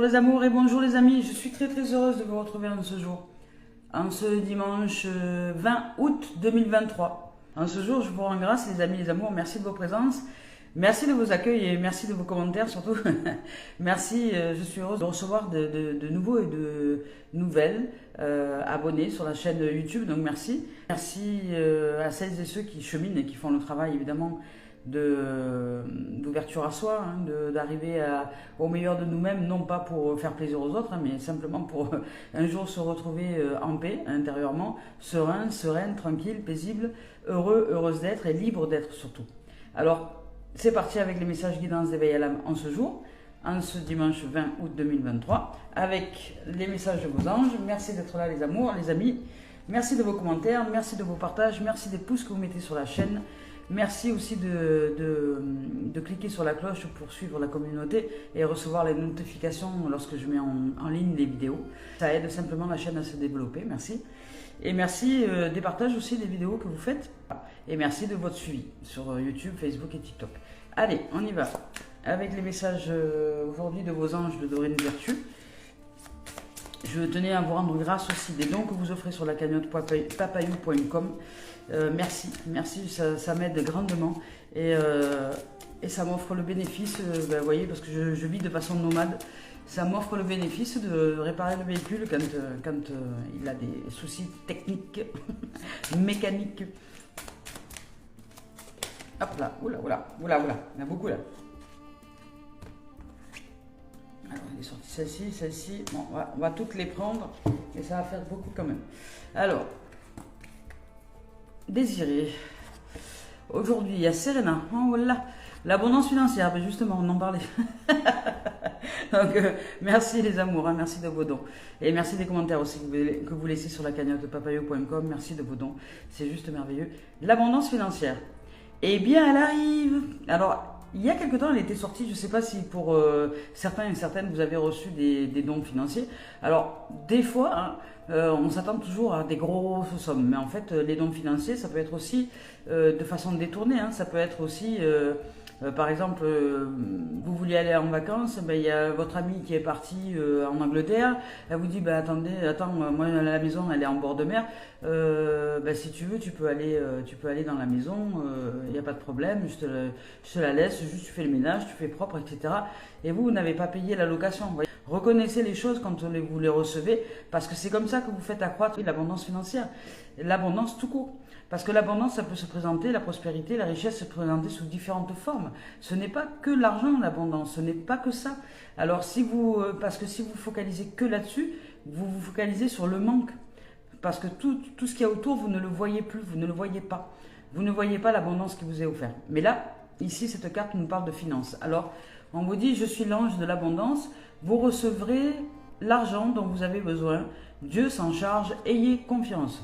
les amours et bonjour les amis, je suis très heureuse de vous retrouver en ce jour, en ce dimanche 20 août 2023. En ce jour, je vous rends grâce les amis, les amours, merci de vos présences, merci de vos accueils et merci de vos commentaires surtout. Merci, je suis heureuse de recevoir de nouveaux et de nouvelles abonnés sur la chaîne YouTube, donc merci. Merci à celles et ceux qui cheminent et qui font le travail évidemment d'ouverture à soi, hein, d'arriver au meilleur de nous-mêmes, non pas pour faire plaisir aux autres, hein, mais simplement pour un jour se retrouver en paix, intérieurement, serein, sereine, tranquille, paisible, heureux, heureuse d'être et libre d'être surtout. Alors, c'est parti avec les messages guidance d'éveil à l'âme en ce jour, en ce dimanche 20 août 2023, avec les messages de vos anges. Merci d'être là les amours, les amis. Merci de vos commentaires, merci de vos partages, merci des pouces que vous mettez sur la chaîne. Merci aussi de cliquer sur la cloche pour suivre la communauté et recevoir les notifications lorsque je mets en ligne les vidéos. Ça aide simplement la chaîne à se développer, merci. Et merci des partages aussi des vidéos que vous faites. Et merci de votre suivi sur YouTube, Facebook et TikTok. Allez, on y va avec les messages aujourd'hui de vos anges de Dorine Vertu. Je tenais à vous rendre grâce aussi des dons que vous offrez sur la cagnotte papayou.com. Merci, ça m'aide grandement et ça m'offre le bénéfice, vous voyez, parce que je vis de façon nomade, ça m'offre le bénéfice de réparer le véhicule quand il a des soucis techniques, mécaniques. Hop là, oula, il y en a beaucoup là. Alors, il est sorti celle-ci, bon, on va toutes les prendre, et ça va faire beaucoup quand même. Alors, désiré. Aujourd'hui, il y a Serena. Oh voilà, l'abondance financière, ben justement, on en parlait. Donc, merci les amours, hein, merci de vos dons. Et merci des commentaires aussi que vous laissez sur la cagnotte papayou.com. Merci de vos dons, c'est juste merveilleux. L'abondance financière. Eh bien, elle arrive. Alors, il y a quelque temps, elle était sortie, je ne sais pas si pour certains et certaines, vous avez reçu des dons financiers. Alors, des fois, hein, on s'attend toujours à des grosses sommes. Mais en fait, les dons financiers, ça peut être aussi de façon détournée. Hein, ça peut être aussi, par exemple, vous vouliez aller en vacances, ben, il y a votre amie qui est partie en Angleterre. Elle vous dit, ben, attends, moi la maison, elle est en bord de mer. Ben, si tu veux, tu peux aller dans la maison, il n'y a pas de problème, je te la laisse, juste tu fais le ménage, tu fais propre, etc. Et vous n'avez pas payé la location. Vous voyez. Reconnaissez les choses quand vous les recevez, parce que c'est comme ça que vous faites accroître l'abondance financière, l'abondance tout court. Parce que l'abondance, ça peut se présenter, la prospérité, la richesse se présenter sous différentes formes. Ce n'est pas que l'argent, l'abondance, ce n'est pas que ça. Alors, parce que si vous focalisez que là-dessus, vous vous focalisez sur le manque. Parce que tout ce qu'il y a autour, vous ne le voyez plus, vous ne le voyez pas. Vous ne voyez pas l'abondance qui vous est offerte. Mais là, ici, cette carte nous parle de finances. Alors, on vous dit, je suis l'ange de l'abondance, vous recevrez l'argent dont vous avez besoin. Dieu s'en charge, ayez confiance.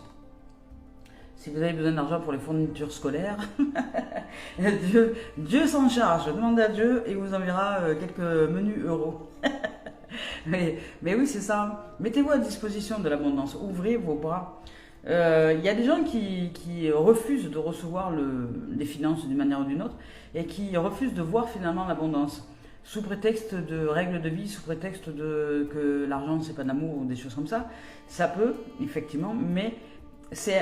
Si vous avez besoin d'argent pour les fournitures scolaires, Dieu s'en charge. Demandez à Dieu et il vous enverra quelques menus euros. mais oui, c'est ça. Mettez-vous à disposition de l'abondance. Ouvrez vos bras. Il y a des gens qui refusent de recevoir les finances d'une manière ou d'une autre et qui refusent de voir finalement l'abondance. Sous prétexte de règles de vie, sous prétexte que l'argent, c'est pas d'amour ou des choses comme ça. Ça peut, effectivement, mais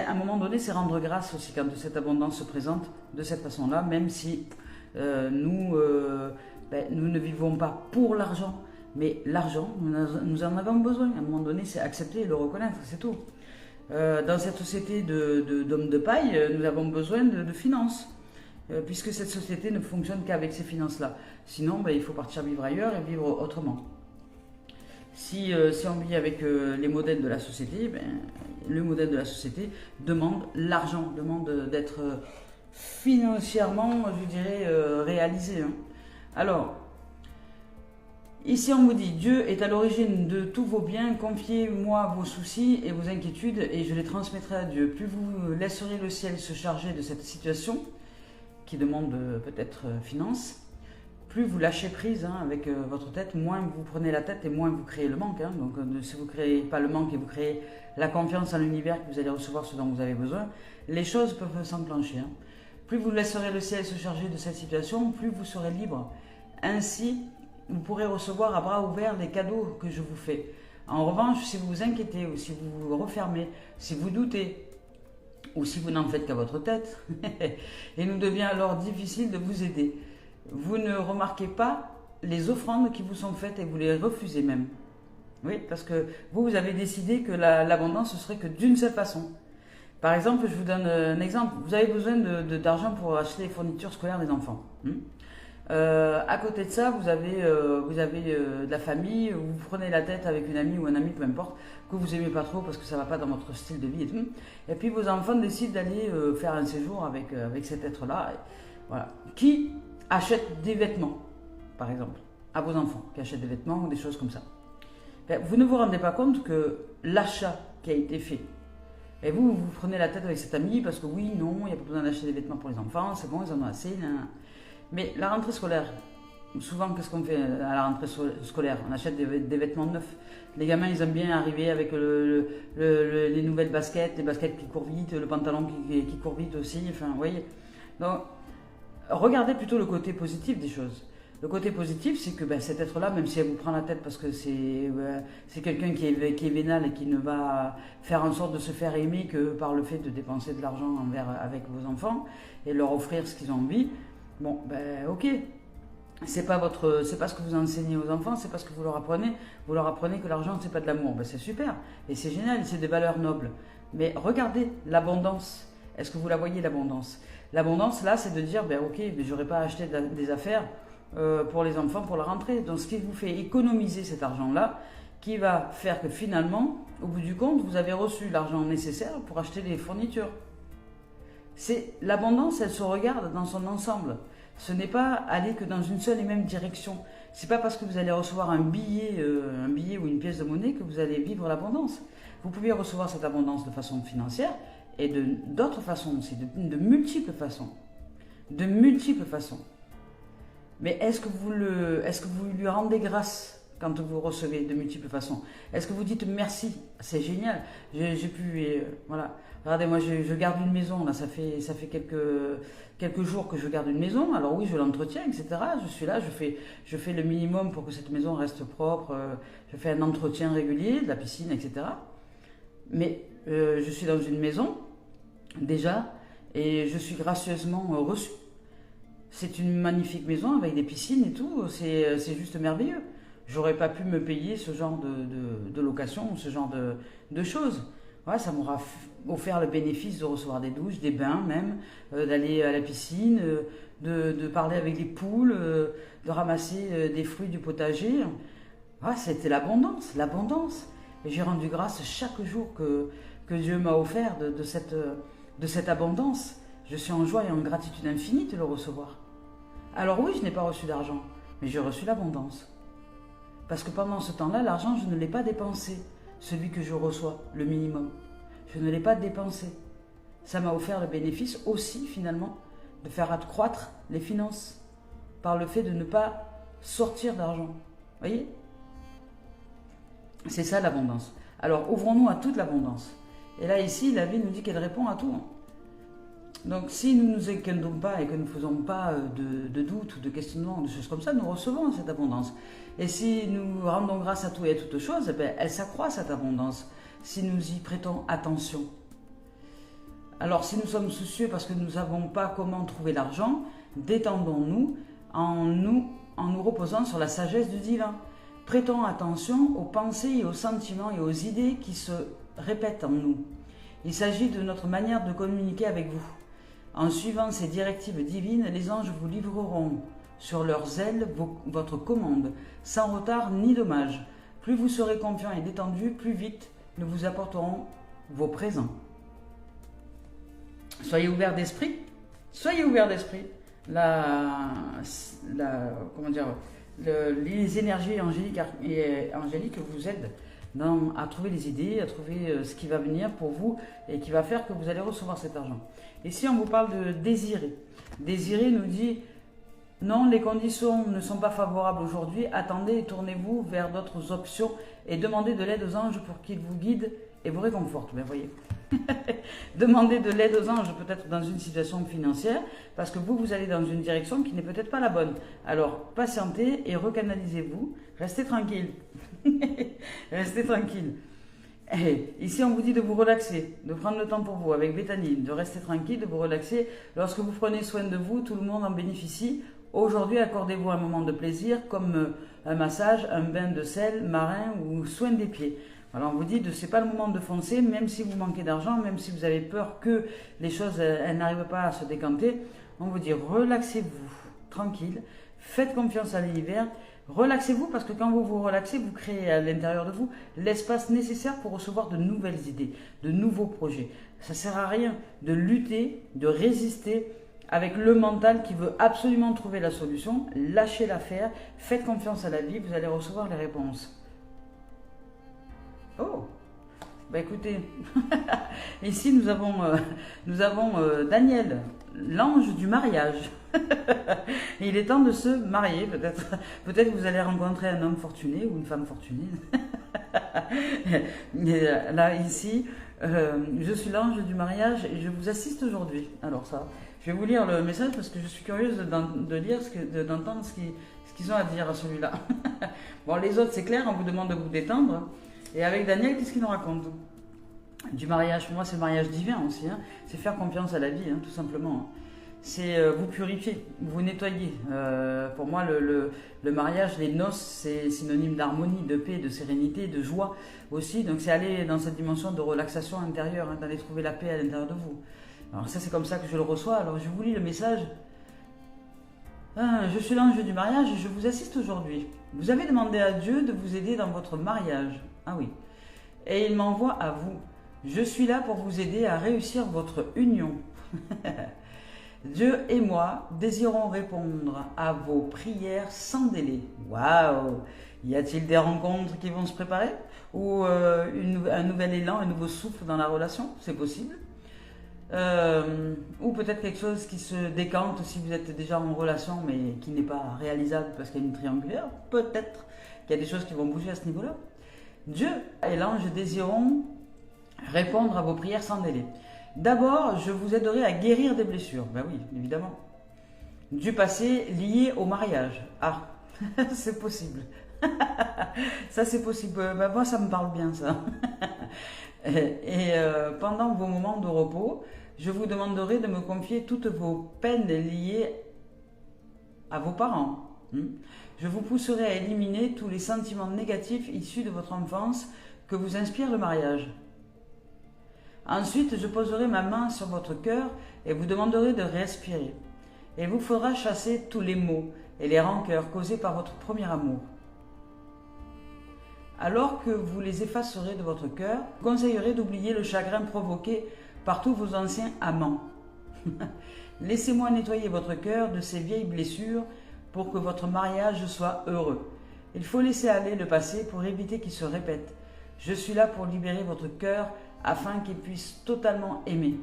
à un moment donné, c'est rendre grâce aussi quand cette abondance se présente de cette façon-là, même si nous ne vivons pas pour l'argent, mais l'argent, nous en avons besoin. À un moment donné, c'est accepter et le reconnaître, c'est tout. Dans cette société d'hommes de paille, nous avons besoin de finances, puisque cette société ne fonctionne qu'avec ces finances-là. Sinon, il faut partir vivre ailleurs et vivre autrement. Si on vit avec les modèles de la société, le modèle de la société demande l'argent, demande d'être financièrement, je dirais, réalisé. Hein. Alors, ici on vous dit, Dieu est à l'origine de tous vos biens, confiez-moi vos soucis et vos inquiétudes et je les transmettrai à Dieu. Plus vous laisserez le ciel se charger de cette situation, qui demande peut-être finance, plus vous lâchez prise avec votre tête, moins vous prenez la tête et moins vous créez le manque. Hein. Donc si vous ne créez pas le manque et vous créez la confiance en l'univers que vous allez recevoir ce dont vous avez besoin, les choses peuvent s'enclencher. Hein. Plus vous laisserez le ciel se charger de cette situation, plus vous serez libre. Ainsi, vous pourrez recevoir à bras ouverts les cadeaux que je vous fais. En revanche, si vous vous inquiétez ou si vous vous refermez, si vous doutez, ou si vous n'en faites qu'à votre tête, il nous devient alors difficile de vous aider. Vous ne remarquez pas les offrandes qui vous sont faites et vous les refusez même. Oui, parce que vous avez décidé que l'abondance, ce serait que d'une seule façon. Par exemple, je vous donne un exemple. Vous avez besoin d'argent pour acheter les fournitures scolaires des enfants. À côté de ça, vous avez de la famille, vous prenez la tête avec une amie ou un ami, peu importe, que vous aimez pas trop parce que ça va pas dans votre style de vie et tout. Et puis vos enfants décident d'aller faire un séjour avec cet être-là. Voilà. Qui achète des vêtements, par exemple, à vos enfants, qui achètent des vêtements ou des choses comme ça. Ben, vous ne vous rendez pas compte que l'achat qui a été fait, et vous prenez la tête avec cet ami parce que oui, non, il n'y a pas besoin d'acheter des vêtements pour les enfants, c'est bon, ils en ont assez. Mais la rentrée scolaire, souvent, qu'est-ce qu'on fait à la rentrée scolaire? On achète des vêtements neufs. Les gamins, ils aiment bien arriver avec les nouvelles baskets, les baskets qui courent vite, le pantalon qui court vite aussi. Enfin, vous voyez. Donc, regardez plutôt le côté positif des choses. Le côté positif, c'est que cet être-là, même si elle vous prend la tête parce que c'est quelqu'un qui est vénal et qui ne va faire en sorte de se faire aimer que par le fait de dépenser de l'argent avec vos enfants et leur offrir ce qu'ils ont envie, bon, ok. C'est pas ce que vous enseignez aux enfants, c'est pas ce que vous leur apprenez. Vous leur apprenez que l'argent, c'est pas de l'amour. C'est super. Et c'est génial, c'est des valeurs nobles. Mais regardez l'abondance. Est-ce que vous la voyez, l'abondance? L'abondance, là, c'est de dire, ok, mais j'aurais pas acheté des affaires pour les enfants pour la rentrée. Donc, ce qui vous fait économiser cet argent-là, qui va faire que finalement, au bout du compte, vous avez reçu l'argent nécessaire pour acheter les fournitures. L'abondance, elle se regarde dans son ensemble. Ce n'est pas aller que dans une seule et même direction. C'est pas parce que vous allez recevoir un billet ou une pièce de monnaie que vous allez vivre l'abondance. Vous pouvez recevoir cette abondance de façon financière et d'autres façons aussi, de multiples façons. De multiples façons. Mais est-ce que vous lui rendez grâce quand vous recevez de multiples façons? Est-ce que vous dites merci? C'est génial. Voilà. Regardez, moi je garde une maison, là, ça fait quelques jours que je garde une maison. Alors oui, je l'entretiens, etc. Je suis là, je fais le minimum pour que cette maison reste propre. Je fais un entretien régulier de la piscine, etc. Mais je suis dans une maison, déjà, et je suis gracieusement reçue. C'est une magnifique maison avec des piscines et tout, c'est juste merveilleux. J'aurais pas pu me payer ce genre de location, ce genre de choses. Ouais, ça m'aura offert le bénéfice de recevoir des douches, des bains même, d'aller à la piscine, de parler avec les poules, de ramasser des fruits du potager. Ouais, c'était l'abondance, l'abondance. Et j'ai rendu grâce chaque jour que Dieu m'a offert de cette abondance. Je suis en joie et en gratitude infinie de le recevoir. Alors oui, je n'ai pas reçu d'argent, mais j'ai reçu l'abondance. Parce que pendant ce temps-là, l'argent, je ne l'ai pas dépensé, celui que je reçois, le minimum. Je ne l'ai pas dépensé. Ça m'a offert le bénéfice aussi, finalement, de faire accroître les finances par le fait de ne pas sortir d'argent. Vous voyez? C'est ça l'abondance. Alors, ouvrons-nous à toute l'abondance. Et là, ici, la vie nous dit qu'elle répond à tout. Donc, si nous ne nous inquiétons pas et que nous ne faisons pas de doutes ou de questionnements, de choses comme ça, nous recevons cette abondance. Et si nous rendons grâce à tout et à toutes choses, elle s'accroît, cette abondance, si nous y prêtons attention. Alors, si nous sommes soucieux parce que nous ne savons pas comment trouver l'argent, détendons-nous en nous reposant sur la sagesse du divin. Prêtons attention aux pensées et aux sentiments et aux idées qui se répètent en nous. Il s'agit de notre manière de communiquer avec vous. En suivant ces directives divines, les anges vous livreront sur leurs ailes votre commande, sans retard ni dommage. Plus vous serez confiant et détendu, plus vite nous vous apporterons vos présents. Soyez ouverts d'esprit. Soyez ouverts d'esprit. Les énergies angéliques vous aident à trouver les idées, à trouver ce qui va venir pour vous et qui va faire que vous allez recevoir cet argent. Ici, on vous parle de désirer. Désirer nous dit, non, les conditions ne sont pas favorables aujourd'hui, attendez et tournez-vous vers d'autres options et demandez de l'aide aux anges pour qu'ils vous guident et vous réconfortent. Bien, voyez. Demandez de l'aide aux anges, peut-être dans une situation financière, parce que vous allez dans une direction qui n'est peut-être pas la bonne. Alors, patientez et recanalisez-vous. Restez tranquille. Restez tranquille. Et ici, on vous dit de vous relaxer, de prendre le temps pour vous avec Bethany, de rester tranquille, de vous relaxer. Lorsque vous prenez soin de vous, tout le monde en bénéficie. Aujourd'hui, accordez-vous un moment de plaisir, comme un massage, un bain de sel marin ou soin des pieds. Voilà, on vous dit que ce n'est pas le moment de foncer, même si vous manquez d'argent, même si vous avez peur que les choses n'arrivent pas à se décanter. On vous dit relaxez-vous, tranquille, faites confiance à l'univers. Relaxez-vous parce que quand vous vous relaxez, vous créez à l'intérieur de vous l'espace nécessaire pour recevoir de nouvelles idées, de nouveaux projets. Ça ne sert à rien de lutter, de résister avec le mental qui veut absolument trouver la solution. Lâchez l'affaire, faites confiance à la vie, vous allez recevoir les réponses. Oh, bah écoutez, ici nous avons Daniel, l'ange du mariage. Il est temps de se marier, peut-être. Peut-être que vous allez rencontrer un homme fortuné ou une femme fortunée. Là, ici, je suis l'ange du mariage et je vous assiste aujourd'hui. Alors ça, je vais vous lire le message parce que je suis curieuse d'entendre ce qu'ils ont à dire à celui-là. Bon, les autres, c'est clair, on vous demande de vous détendre. Et avec Daniel, qu'est-ce qu'il nous raconte? Du mariage, pour moi, c'est le mariage divin aussi. Hein. C'est faire confiance à la vie, hein, tout simplement. C'est vous purifier, vous nettoyer. Pour moi, le mariage, les noces, c'est synonyme d'harmonie, de paix, de sérénité, de joie aussi. Donc, c'est aller dans cette dimension de relaxation intérieure, hein, d'aller trouver la paix à l'intérieur de vous. Alors, ça, c'est comme ça que je le reçois. Alors, je vous lis le message. Je suis l'ange du mariage et je vous assiste aujourd'hui. Vous avez demandé à Dieu de vous aider dans votre mariage. Ah oui. Et il m'envoie à vous. Je suis là pour vous aider à réussir votre union. Dieu et moi désirons répondre à vos prières sans délai. Waouh! Y a-t-il des rencontres qui vont se préparer? Ou un nouvel élan, un nouveau souffle dans la relation? C'est possible. Ou peut-être quelque chose qui se décante si vous êtes déjà en relation mais qui n'est pas réalisable parce qu'il y a une triangulaire. Peut-être qu'il y a des choses qui vont bouger à ce niveau-là. Dieu et l'ange désiront répondre à vos prières sans délai. D'abord, je vous aiderai à guérir des blessures. Ben oui, évidemment. Du passé lié au mariage. Ah, c'est possible. Ça, c'est possible. Ben, moi, ça me parle bien, ça. Et pendant vos moments de repos, je vous demanderai de me confier toutes vos peines liées à vos parents. Je vous pousserai à éliminer tous les sentiments négatifs issus de votre enfance que vous inspire le mariage. Ensuite, je poserai ma main sur votre cœur et vous demanderai de respirer. Et il vous faudra chasser tous les maux et les rancœurs causés par votre premier amour. Alors que vous les effacerez de votre cœur, je vous conseillerai d'oublier le chagrin provoqué par tous vos anciens amants. Laissez-moi nettoyer votre cœur de ces vieilles blessures pour que votre mariage soit heureux. Il faut laisser aller le passé pour éviter qu'il se répète. Je suis là pour libérer votre cœur afin qu'il puisse totalement aimer.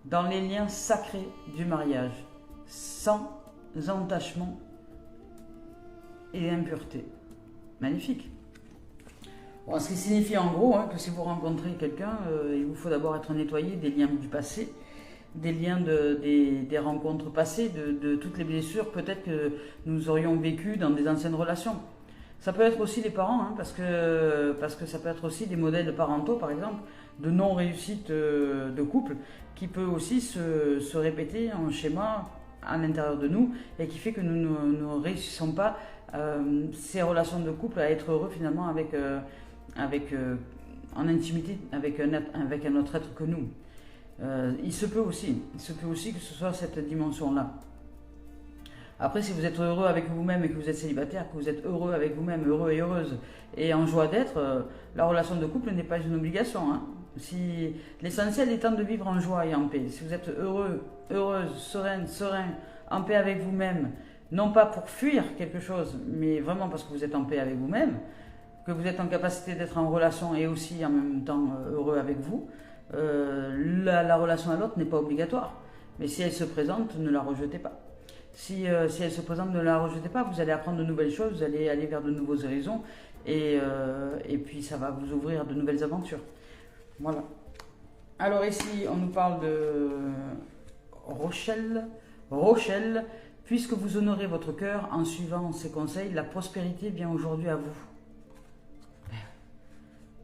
Dans les liens sacrés du mariage, sans entachement et impureté. Magnifique. Bon, ce qui signifie en gros que si vous rencontrez quelqu'un, il vous faut d'abord être nettoyé des liens du passé, des liens des rencontres passées, de toutes les blessures peut-être que nous aurions vécues dans des anciennes relations. Ça peut être aussi les parents, parce que ça peut être aussi des modèles parentaux, par exemple, de non-réussite de couple, qui peut aussi se répéter en schéma à l'intérieur de nous, et qui fait que nous ne réussissons pas ces relations de couple à être heureux finalement en intimité avec un autre être que nous. Il se peut aussi que ce soit cette dimension-là. Après, si vous êtes heureux avec vous-même et que vous êtes célibataire, que vous êtes heureux avec vous-même, heureux et heureuse, et en joie d'être, la relation de couple n'est pas une obligation. Si l'essentiel étant de vivre en joie et en paix. Si vous êtes heureux, heureuse, sereine, serein, en paix avec vous-même, non pas pour fuir quelque chose, mais vraiment parce que vous êtes en paix avec vous-même, que vous êtes en capacité d'être en relation et aussi en même temps heureux avec vous, la relation à l'autre n'est pas obligatoire. Mais si elle se présente, ne la rejetez pas. Si elle se présente, ne la rejetez pas, vous allez apprendre de nouvelles choses, vous allez aller vers de nouveaux horizons et puis ça va vous ouvrir de nouvelles aventures. Voilà. Alors ici, on nous parle de Rochelle. Rochelle, puisque vous honorez votre cœur en suivant ses conseils, la prospérité vient aujourd'hui à vous.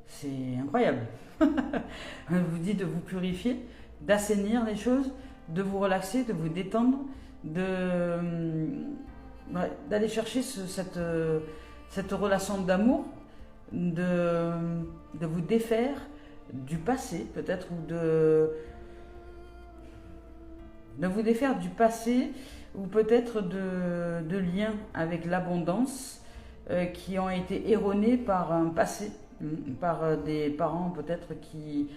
C'est incroyable. Vous dit de vous purifier, d'assainir les choses, de vous relaxer, de vous détendre, d'aller chercher cette relation d'amour, de vous défaire du passé peut-être, ou de vous défaire du passé, ou peut-être de liens avec l'abondance qui ont été erronés par un passé, par des parents peut-être qui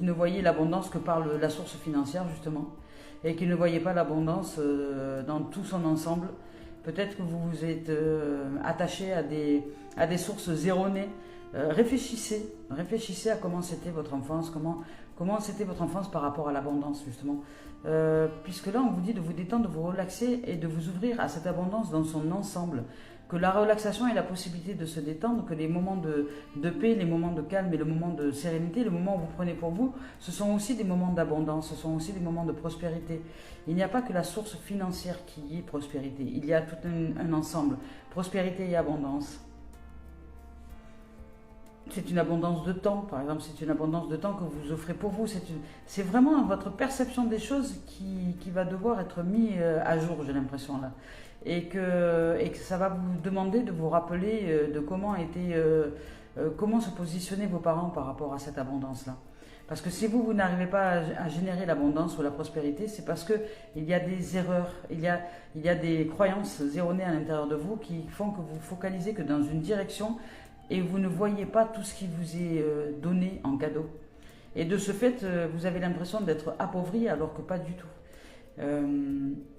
ne voyaient l'abondance que par la source financière justement, et qui ne voyaient pas l'abondance dans tout son ensemble. Peut-être que vous vous êtes attaché à des sources erronées. Réfléchissez à comment c'était votre enfance, comment c'était votre enfance par rapport à l'abondance justement. Puisque là on vous dit de vous détendre, de vous relaxer et de vous ouvrir à cette abondance dans son ensemble. Que la relaxation est la possibilité de se détendre, que les moments de paix, les moments de calme et le moment de sérénité, le moment où vous prenez pour vous, ce sont aussi des moments d'abondance, ce sont aussi des moments de prospérité. Il n'y a pas que la source financière qui est prospérité, il y a tout un ensemble, prospérité et abondance. C'est une abondance de temps, par exemple, c'est une abondance de temps que vous offrez pour vous. C'est vraiment votre perception des choses qui va devoir être mise à jour, j'ai l'impression là. Et que ça va vous demander de vous rappeler de comment se positionnaient vos parents par rapport à cette abondance-là. Parce que si vous n'arrivez pas à générer l'abondance ou la prospérité, c'est parce qu'il y a des erreurs, il y a des croyances erronées à l'intérieur de vous qui font que vous focalisez que dans une direction et vous ne voyez pas tout ce qui vous est donné en cadeau. Et de ce fait, vous avez l'impression d'être appauvri alors que pas du tout.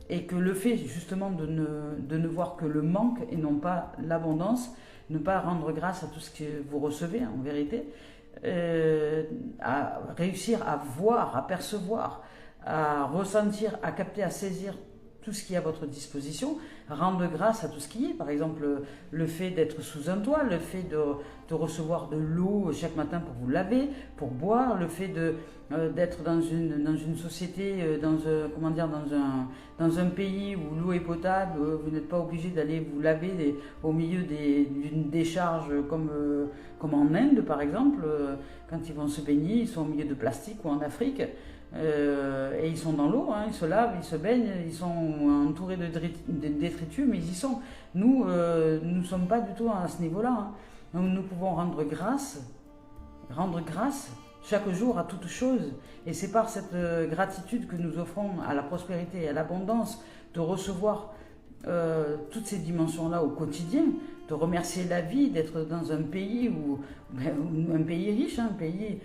Et que le fait justement de ne voir que le manque et non pas l'abondance, ne pas rendre grâce à tout ce que vous recevez en vérité, à réussir à voir, à percevoir, à ressentir, à capter, à saisir tout ce qui est à votre disposition, rendre grâce à tout ce qui est, par exemple le fait d'être sous un toit, le fait de recevoir de l'eau chaque matin pour vous laver, pour boire, le fait d'être dans une société, dans un pays où l'eau est potable, vous n'êtes pas obligé d'aller vous laver au milieu d'une décharge comme en Inde par exemple, quand ils vont se baigner, ils sont au milieu de plastique, ou en Afrique. Et ils sont dans l'eau, hein, ils se lavent, ils se baignent, ils sont entourés de détritus, mais ils y sont. Nous ne sommes pas du tout à ce niveau-là. Hein. Donc nous pouvons rendre grâce chaque jour à toute chose. Et c'est par cette gratitude que nous offrons à la prospérité et à l'abondance de recevoir toutes ces dimensions-là au quotidien, de remercier la vie, d'être dans un pays un pays riche, un pays.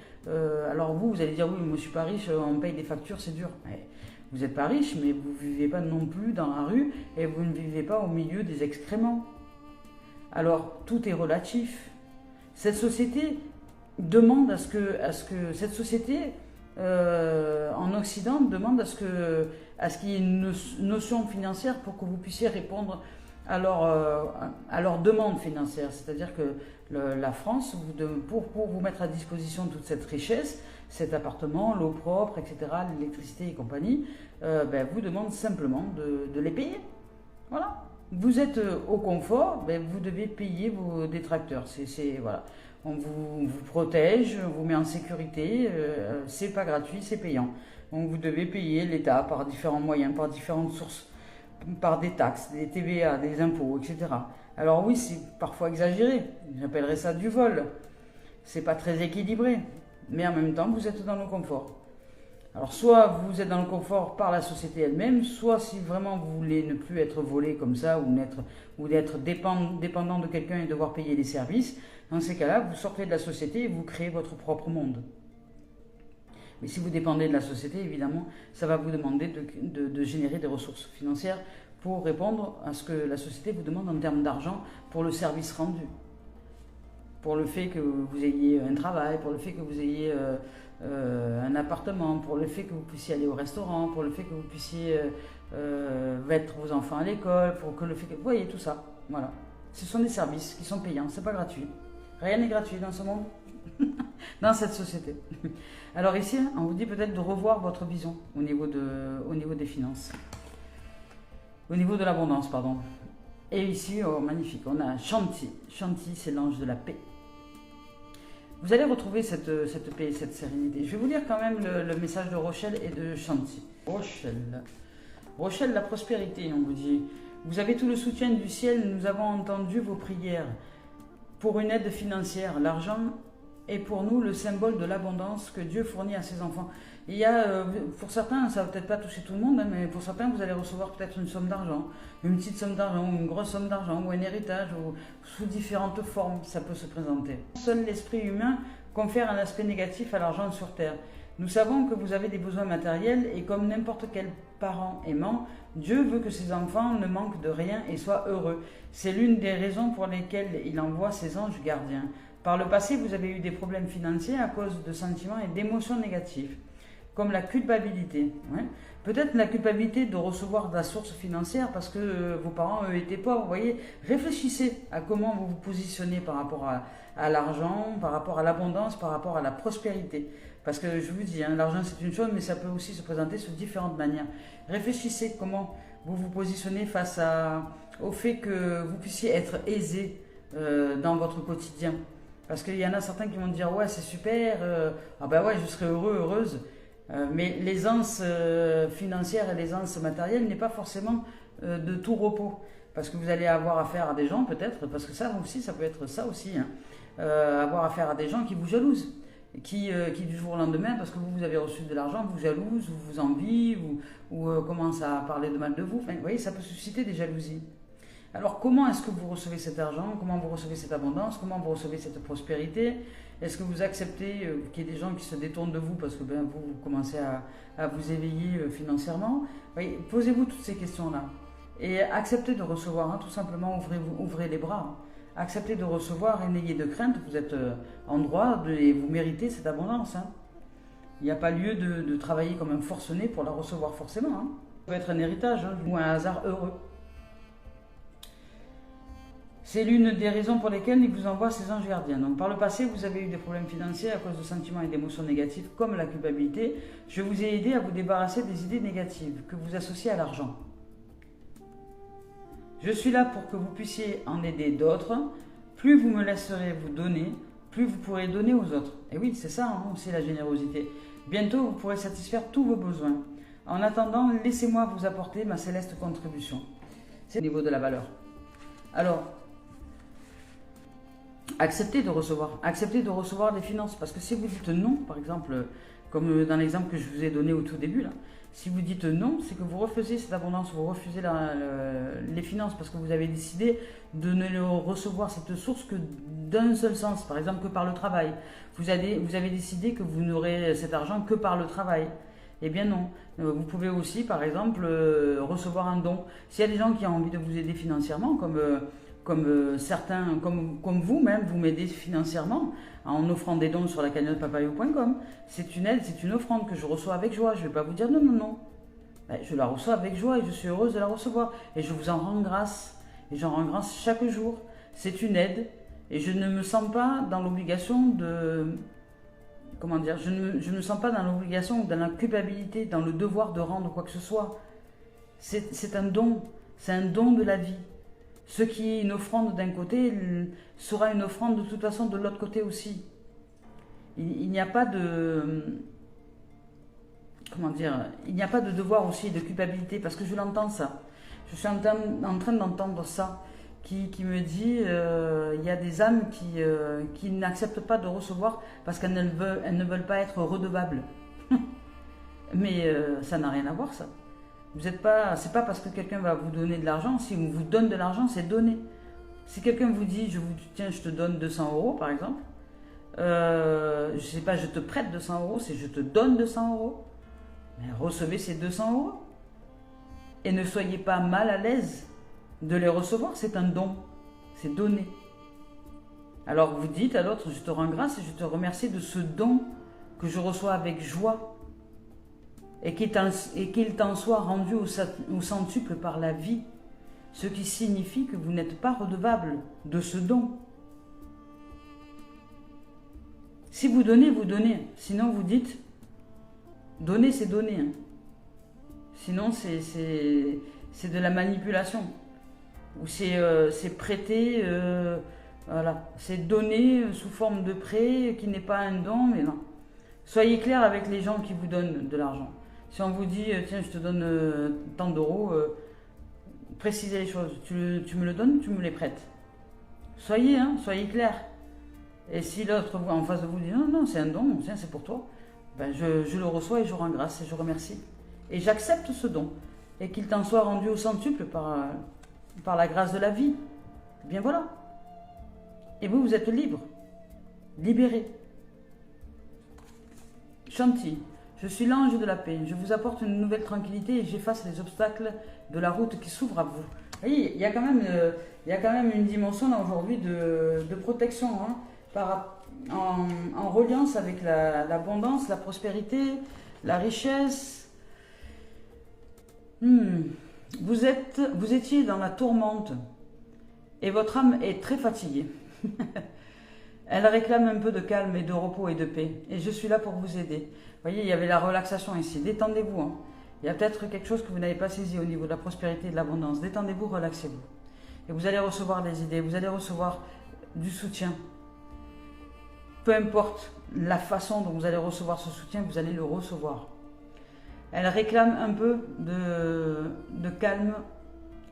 Alors vous allez dire oui, moi je suis pas riche, on paye des factures, c'est dur. Mais vous n'êtes pas riche, mais vous ne vivez pas non plus dans la rue et vous ne vivez pas au milieu des excréments. Alors tout est relatif. Cette société demande à ce que cette société en Occident demande à ce qu'il y ait une notion financière pour que vous puissiez répondre à leur demande financière. C'est-à-dire que la France, pour vous mettre à disposition toute cette richesse, cet appartement, l'eau propre, etc., l'électricité et compagnie, vous demande simplement de les payer. Voilà. Vous êtes au confort, vous devez payer vos détracteurs. Voilà. On vous protège, on vous met en sécurité, c'est pas gratuit, c'est payant. Donc vous devez payer l'État par différents moyens, par différentes sources, par des taxes, des TVA, des impôts, etc. Alors oui, c'est parfois exagéré, j'appellerais ça du vol. C'est pas très équilibré, mais en même temps, vous êtes dans le confort. Alors soit vous êtes dans le confort par la société elle-même, soit si vraiment vous voulez ne plus être volé comme ça, ou d'être dépendant de quelqu'un et devoir payer les services, dans ces cas-là, vous sortez de la société et vous créez votre propre monde. Mais si vous dépendez de la société, évidemment, ça va vous demander de générer des ressources financières pour répondre à ce que la société vous demande en termes d'argent pour le service rendu. Pour le fait que vous ayez un travail, pour le fait que vous ayez un appartement, pour le fait que vous puissiez aller au restaurant, pour le fait que vous puissiez mettre vos enfants à l'école, pour que le fait que... Vous voyez tout ça, voilà. Ce sont des services qui sont payants, c'est pas gratuit. Rien n'est gratuit dans ce monde. dans cette société. Alors ici, on vous dit peut-être de revoir votre vision au niveau des finances. Au niveau de l'abondance, pardon. Et ici, oh, magnifique, on a Shanti. Shanti, c'est l'ange de la paix. Vous allez retrouver cette paix et cette sérénité. Je vais vous lire quand même le message de Rochelle et de Shanti. Rochelle, la prospérité, on vous dit. Vous avez tout le soutien du ciel, nous avons entendu vos prières pour une aide financière. L'argent est pour nous le symbole de l'abondance que Dieu fournit à ses enfants. Il y a, pour certains, ça ne va peut-être pas toucher tout le monde, hein, mais pour certains, vous allez recevoir peut-être une somme d'argent, une petite somme d'argent, ou une grosse somme d'argent, ou un héritage, ou sous différentes formes, ça peut se présenter. Seul l'esprit humain confère un aspect négatif à l'argent sur Terre. Nous savons que vous avez des besoins matériels et comme n'importe quel parent aimant, Dieu veut que ses enfants ne manquent de rien et soient heureux. C'est l'une des raisons pour lesquelles il envoie ses anges gardiens. Par le passé, vous avez eu des problèmes financiers à cause de sentiments et d'émotions négatives, comme la culpabilité. Ouais. Peut-être la culpabilité de recevoir de la source financière parce que vos parents, eux, étaient pauvres. Vous voyez, réfléchissez à comment vous vous positionnez par rapport à l'argent, par rapport à l'abondance, par rapport à la prospérité. Parce que je vous dis, hein, l'argent c'est une chose, mais ça peut aussi se présenter sous différentes manières. Réfléchissez comment vous vous positionnez face au fait que vous puissiez être aisé dans votre quotidien. Parce qu'il y en a certains qui vont dire, ouais, c'est super, ah ben ouais, je serai heureux, heureuse. Mais l'aisance financière et l'aisance matérielle n'est pas forcément de tout repos. Parce que vous allez avoir affaire à des gens, peut-être, parce que ça aussi, ça peut être ça aussi, hein, avoir affaire à des gens qui vous jalousent. Qui du jour au lendemain, parce que vous avez reçu de l'argent, vous jalouse, vous envie, ou commence à parler de mal de vous. Enfin, vous voyez, ça peut susciter des jalousies. Alors, comment est-ce que vous recevez cet argent? Comment vous recevez cette abondance? Comment vous recevez cette prospérité? Est-ce que vous acceptez qu'il y ait des gens qui se détournent de vous parce que vous commencez à vous éveiller financièrement? Voyez, posez-vous toutes ces questions-là. Et acceptez de recevoir, hein, tout simplement, ouvrez les bras. Hein. Acceptez de recevoir et n'ayez de crainte, vous êtes en droit et vous méritez cette abondance. Hein. Il n'y a pas lieu de travailler comme un forcené pour la recevoir forcément. Hein. Ça peut être un héritage, hein, ou un hasard heureux. C'est l'une des raisons pour lesquelles il vous envoie ses anges gardiens. Donc, par le passé, vous avez eu des problèmes financiers à cause de sentiments et d'émotions négatives comme la culpabilité. Je vous ai aidé à vous débarrasser des idées négatives que vous associez à l'argent. Je suis là pour que vous puissiez en aider d'autres. Plus vous me laisserez vous donner, plus vous pourrez donner aux autres. Et oui, c'est ça hein, aussi la générosité. Bientôt, vous pourrez satisfaire tous vos besoins. En attendant, laissez-moi vous apporter ma céleste contribution. C'est au niveau de la valeur. Alors, acceptez de recevoir des finances. Parce que si vous dites non, par exemple, comme dans l'exemple que je vous ai donné au tout début, là, si vous dites non, c'est que vous refusez cette abondance, vous refusez les finances parce que vous avez décidé de ne recevoir cette source que d'un seul sens, par exemple que par le travail. Vous avez décidé que vous n'aurez cet argent que par le travail. Eh bien non. Vous pouvez aussi, par exemple, recevoir un don. S'il y a des gens qui ont envie de vous aider financièrement, comme certains, comme vous-même, vous m'aidez financièrement en offrant des dons sur la cagnotte papayou.com. C'est une aide, c'est une offrande que je reçois avec joie. Je ne vais pas vous dire non, non, non. Je la reçois avec joie et je suis heureuse de la recevoir. Et je vous en rends grâce. Et j'en rends grâce chaque jour. C'est une aide et je ne me sens pas dans l'obligation de... Comment dire? Je ne me sens pas dans l'obligation ou dans la culpabilité, dans le devoir de rendre quoi que ce soit. C'est un don. C'est un don de la vie. Ce qui est une offrande d'un côté sera une offrande de toute façon de l'autre côté aussi. Il n'y a pas de... Comment dire? Il n'y a pas de devoir aussi de culpabilité parce que je l'entends ça. Je suis en train d'entendre ça qui me dit il y a des âmes qui n'acceptent pas de recevoir parce qu'elles ne veulent pas être redevables. Mais ça n'a rien à voir ça. C'est pas parce que quelqu'un va vous donner de l'argent, si on vous donne de l'argent, c'est donner. Si quelqu'un vous dit, tiens, je te donne 200 euros, par exemple, je sais pas, je te prête 200 euros, c'est je te donne 200 euros, mais recevez ces 200 euros. Et ne soyez pas mal à l'aise de les recevoir, c'est un don, c'est donner. Alors vous dites à l'autre, je te rends grâce et je te remercie de ce don que je reçois avec joie. Et qu'il t'en soit rendu au centuple par la vie, ce qui signifie que vous n'êtes pas redevable de ce don. Si vous donnez, vous donnez. Sinon, vous dites, donner, c'est donner. Hein. Sinon, c'est de la manipulation. Ou c'est prêter, voilà. C'est donner sous forme de prêt qui n'est pas un don, mais non. Soyez clair avec les gens qui vous donnent de l'argent. Si on vous dit, tiens, je te donne tant d'euros, précisez les choses. Tu me le donnes, tu me les prêtes. Soyez clair. Et si l'autre en face de vous dit, non, non, c'est un don, tiens, c'est pour toi, ben je le reçois et je rends grâce et je remercie. Et j'accepte ce don. Et qu'il t'en soit rendu au centuple par la grâce de la vie. Et bien voilà. Et vous, vous êtes libre. Libéré. Chanty. Je suis l'ange de la paix. Je vous apporte une nouvelle tranquillité et j'efface les obstacles de la route qui s'ouvre à vous. Vous voyez, il y a quand même une dimension là aujourd'hui de protection, hein, en reliance avec l'abondance, la prospérité, la richesse. Vous étiez dans la tourmente et votre âme est très fatiguée. Elle réclame un peu de calme et de repos et de paix. Et je suis là pour vous aider. Vous voyez, il y avait la relaxation ici. Détendez-vous. Hein. Il y a peut-être quelque chose que vous n'avez pas saisi au niveau de la prospérité et de l'abondance. Détendez-vous, relaxez-vous. Et vous allez recevoir des idées. Vous allez recevoir du soutien. Peu importe la façon dont vous allez recevoir ce soutien, vous allez le recevoir. Elle réclame un peu de calme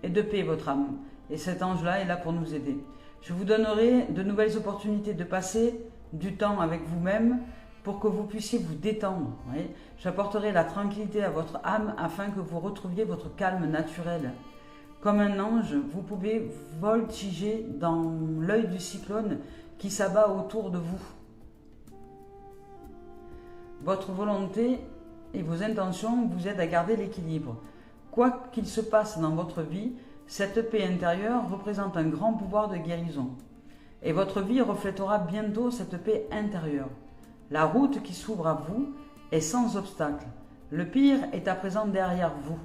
et de paix, votre âme. Et cet ange-là est là pour nous aider. Je vous donnerai de nouvelles opportunités de passer du temps avec vous-même pour que vous puissiez vous détendre. J'apporterai la tranquillité à votre âme afin que vous retrouviez votre calme naturel. Comme un ange, vous pouvez voltiger dans l'œil du cyclone qui s'abat autour de vous. Votre volonté et vos intentions vous aident à garder l'équilibre. Quoi qu'il se passe dans votre vie, cette paix intérieure représente un grand pouvoir de guérison. Et votre vie reflètera bientôt cette paix intérieure. La route qui s'ouvre à vous est sans obstacle. Le pire est à présent derrière vous.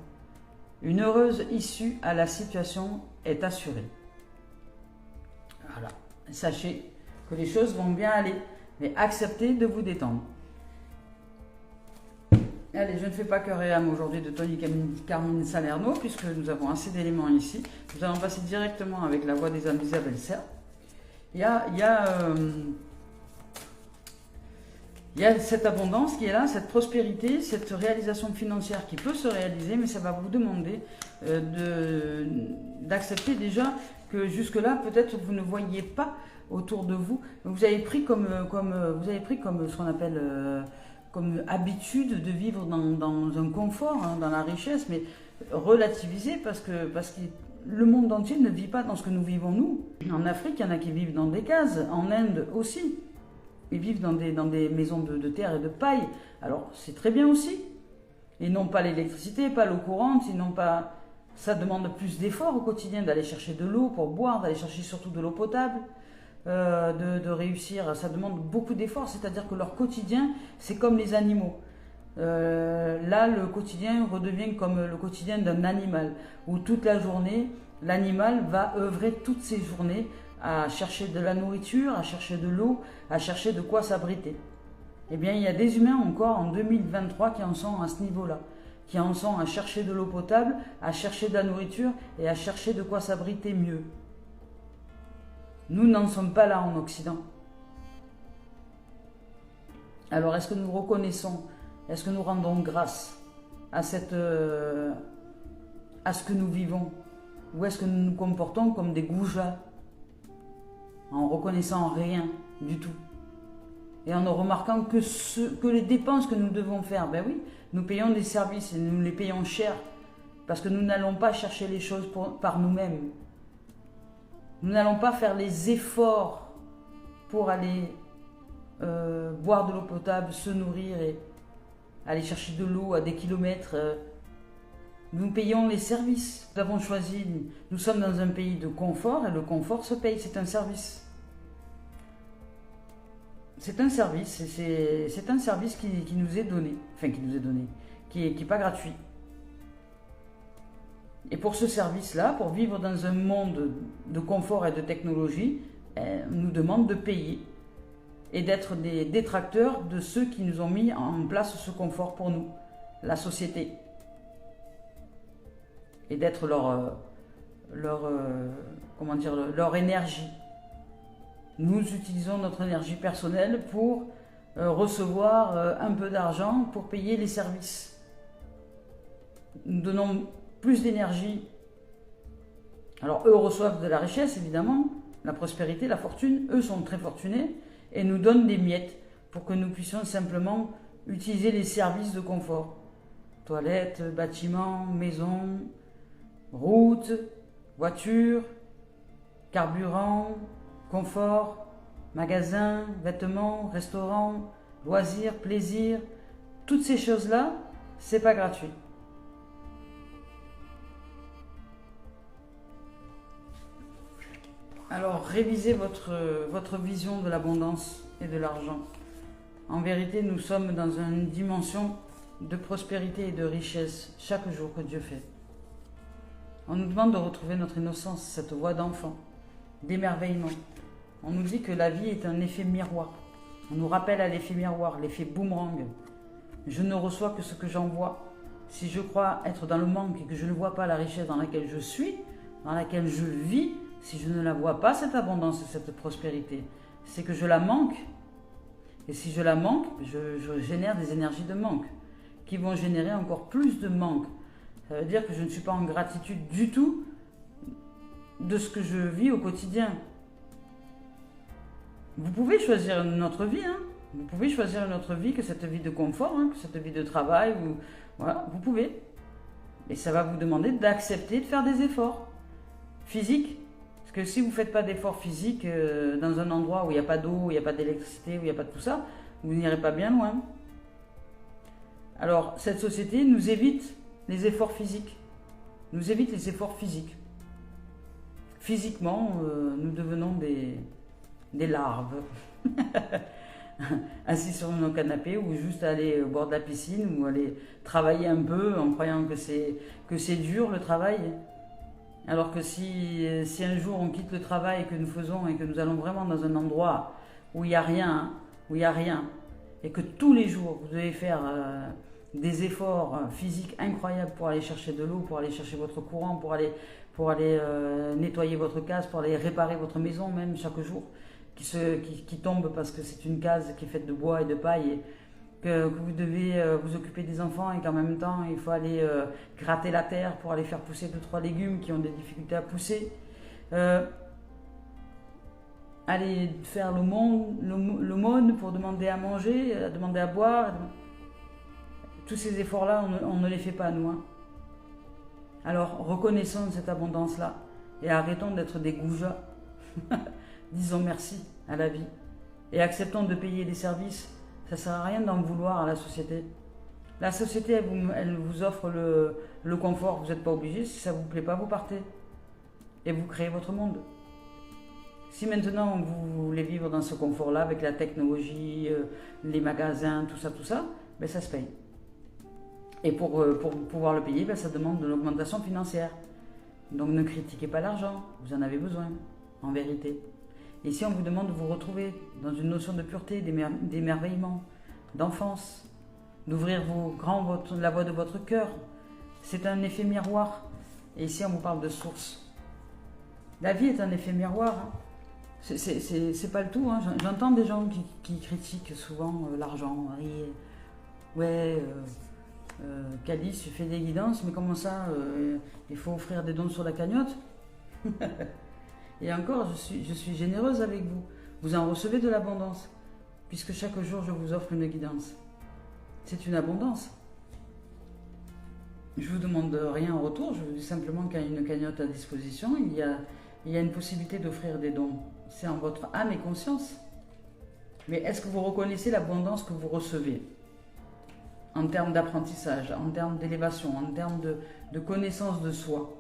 Une heureuse issue à la situation est assurée. Voilà. Sachez que les choses vont bien aller, mais acceptez de vous détendre. Allez, je ne fais pas cœur et âme aujourd'hui de Tony Carmine Salerno, puisque nous avons assez d'éléments ici. Nous allons passer directement avec la voix des âmes d'Isabelle Serre. Il y a cette abondance qui est là, cette prospérité, cette réalisation financière qui peut se réaliser, mais ça va vous demander d'accepter déjà que jusque-là, peut-être vous ne voyiez pas autour de vous. Vous avez pris comme ce qu'on appelle comme habitude de vivre dans un confort, hein, dans la richesse, mais relativiser parce que le monde entier ne vit pas dans ce que nous vivons nous. En Afrique, il y en a qui vivent dans des cases, en Inde aussi. Ils vivent dans des maisons de terre et de paille. Alors, c'est très bien aussi. Ils n'ont pas l'électricité, pas l'eau courante, ils n'ont pas... Ça demande plus d'efforts au quotidien d'aller chercher de l'eau pour boire, d'aller chercher surtout de l'eau potable, de réussir. Ça demande beaucoup d'efforts, c'est-à-dire que leur quotidien, c'est comme les animaux. Là, le quotidien redevient comme le quotidien d'un animal, où toute la journée, l'animal va œuvrer toutes ses journées à chercher de la nourriture, à chercher de l'eau, à chercher de quoi s'abriter. Eh bien, il y a des humains encore en 2023 qui en sont à ce niveau-là, qui en sont à chercher de l'eau potable, à chercher de la nourriture et à chercher de quoi s'abriter mieux. Nous n'en sommes pas là en Occident. Alors, est-ce que nous reconnaissons, est-ce que nous rendons grâce à ce que nous vivons, ou est-ce que nous nous comportons comme des goujats, en reconnaissant rien du tout, et en ne remarquant que les dépenses que nous devons faire? Ben oui, nous payons des services et nous les payons cher, parce que nous n'allons pas chercher les choses par nous-mêmes. Nous n'allons pas faire les efforts pour aller boire de l'eau potable, se nourrir et aller chercher de l'eau à des kilomètres. Nous payons les services. Nous avons choisi, nous sommes dans un pays de confort et le confort se paye, c'est un service. C'est un service, c'est un service qui nous est donné, enfin qui nous est donné, qui n'est pas gratuit. Et pour ce service-là, pour vivre dans un monde de confort et de technologie, on nous demande de payer. et d'être des détracteurs de ceux qui nous ont mis en place ce confort pour nous, la société. Et d'être leur énergie. Nous utilisons notre énergie personnelle pour recevoir un peu d'argent pour payer les services. Nous donnons plus d'énergie. Alors eux reçoivent de la richesse évidemment, la prospérité, la fortune. Eux sont très fortunés et nous donnent des miettes pour que nous puissions simplement utiliser les services de confort. Toilettes, bâtiments, maisons, routes, voitures, carburant, confort, magasins, vêtements, restaurants, loisirs, plaisirs. Toutes ces choses-là, c'est pas gratuit. Alors, révisez votre vision de l'abondance et de l'argent. En vérité, nous sommes dans une dimension de prospérité et de richesse chaque jour que Dieu fait. On nous demande de retrouver notre innocence, cette voix d'enfant, d'émerveillement. On nous dit que la vie est un effet miroir. On nous rappelle à l'effet miroir, l'effet boomerang. Je ne reçois que ce que j'envoie. Si je crois être dans le manque et que je ne vois pas la richesse dans laquelle je suis, dans laquelle je vis, si je ne la vois pas, cette abondance et cette prospérité, c'est que je la manque. Et si je la manque, je génère des énergies de manque qui vont générer encore plus de manque. Ça veut dire que je ne suis pas en gratitude du tout de ce que je vis au quotidien. Vous pouvez choisir une autre vie, hein. Vous pouvez choisir une autre vie que cette vie de confort, hein, que cette vie de travail. Voilà, vous pouvez. Et ça va vous demander d'accepter de faire des efforts physiques. Parce que si vous ne faites pas d'efforts physiques dans un endroit où il n'y a pas d'eau, où il n'y a pas d'électricité, où il n'y a pas de tout ça, vous n'irez pas bien loin. Alors, cette société nous évite les efforts physiques. Nous évite les efforts physiques. Physiquement, nous devenons des larves. Assis sur nos canapés ou juste aller au bord de la piscine ou aller travailler un peu en croyant que c'est dur le travail. Alors que si un jour on quitte le travail que nous faisons et que nous allons vraiment dans un endroit où il n'y a rien, et que tous les jours vous devez faire des efforts physiques incroyables pour aller chercher de l'eau, pour aller chercher votre courant, pour aller nettoyer votre case, pour aller réparer votre maison même chaque jour, qui tombe parce que c'est une case qui est faite de bois et de paille, et que vous devez vous occuper des enfants et qu'en même temps il faut aller gratter la terre pour aller faire pousser 2-3 légumes qui ont des difficultés à pousser, aller faire l'aumône pour demander à manger, demander à boire. Tous ces efforts-là, on ne les fait pas nous. Hein. Alors reconnaissons cette abondance-là et arrêtons d'être des goujats. Disons merci à la vie et acceptons de payer des services. Ça ne sert à rien d'en vouloir à la société. La société, elle vous offre le confort, vous n'êtes pas obligé. Si ça ne vous plaît pas, vous partez. Et vous créez votre monde. Si maintenant vous voulez vivre dans ce confort-là, avec la technologie, les magasins, tout ça, ben ça se paye. Et pour pouvoir le payer, ben ça demande de l'augmentation financière. Donc ne critiquez pas l'argent, vous en avez besoin, en vérité. Et si on vous demande de vous retrouver dans une notion de pureté, d'émerveillement, d'enfance, d'ouvrir la voie de votre cœur, c'est un effet miroir. Et ici, on vous parle de source. La vie est un effet miroir. Hein. C'est pas le tout. Hein. J'entends des gens qui critiquent souvent l'argent. Calice, tu fais des guidances, mais comment ça il faut offrir des dons sur la cagnotte. Et encore, je suis généreuse avec vous. Vous en recevez de l'abondance, puisque chaque jour, je vous offre une guidance. C'est une abondance. Je ne vous demande rien en retour, je vous dis simplement qu'il y a une cagnotte à disposition, il y a une possibilité d'offrir des dons. C'est en votre âme et conscience. Mais est-ce que vous reconnaissez l'abondance que vous recevez en termes d'apprentissage, en termes d'élévation, en termes de connaissance de soi?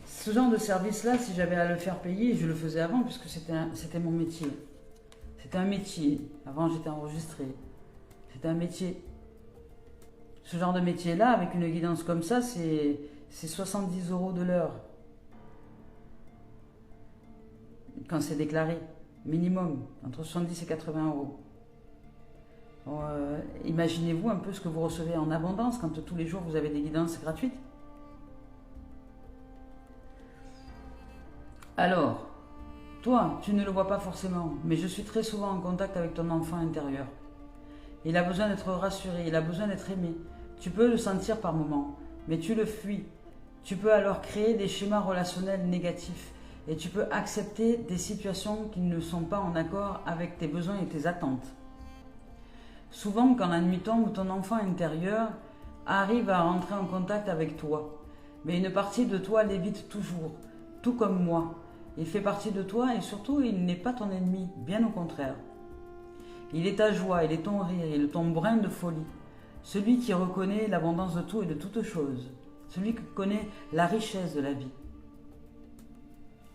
Ce genre de service-là, si j'avais à le faire payer, je le faisais avant, puisque c'était mon métier. C'était un métier. Avant, j'étais enregistrée. C'était un métier. Ce genre de métier-là, avec une guidance comme ça, c'est 70 € de l'heure. Quand c'est déclaré. minimum, entre 70 et 80 euros. Imaginez-vous un peu ce que vous recevez en abondance quand tous les jours vous avez des guidances gratuites. Alors, toi, tu ne le vois pas forcément, mais je suis très souvent en contact avec ton enfant intérieur. Il a besoin d'être rassuré, il a besoin d'être aimé. Tu peux le sentir par moments, mais tu le fuis. Tu peux alors créer des schémas relationnels négatifs et tu peux accepter des situations qui ne sont pas en accord avec tes besoins et tes attentes. Souvent, quand la nuit tombe, ton enfant intérieur arrive à rentrer en contact avec toi. Mais une partie de toi l'évite toujours, tout comme moi. Il fait partie de toi et surtout, il n'est pas ton ennemi, bien au contraire. Il est ta joie, il est ton rire, il est ton brin de folie. Celui qui reconnaît l'abondance de tout et de toutes choses. Celui qui connaît la richesse de la vie.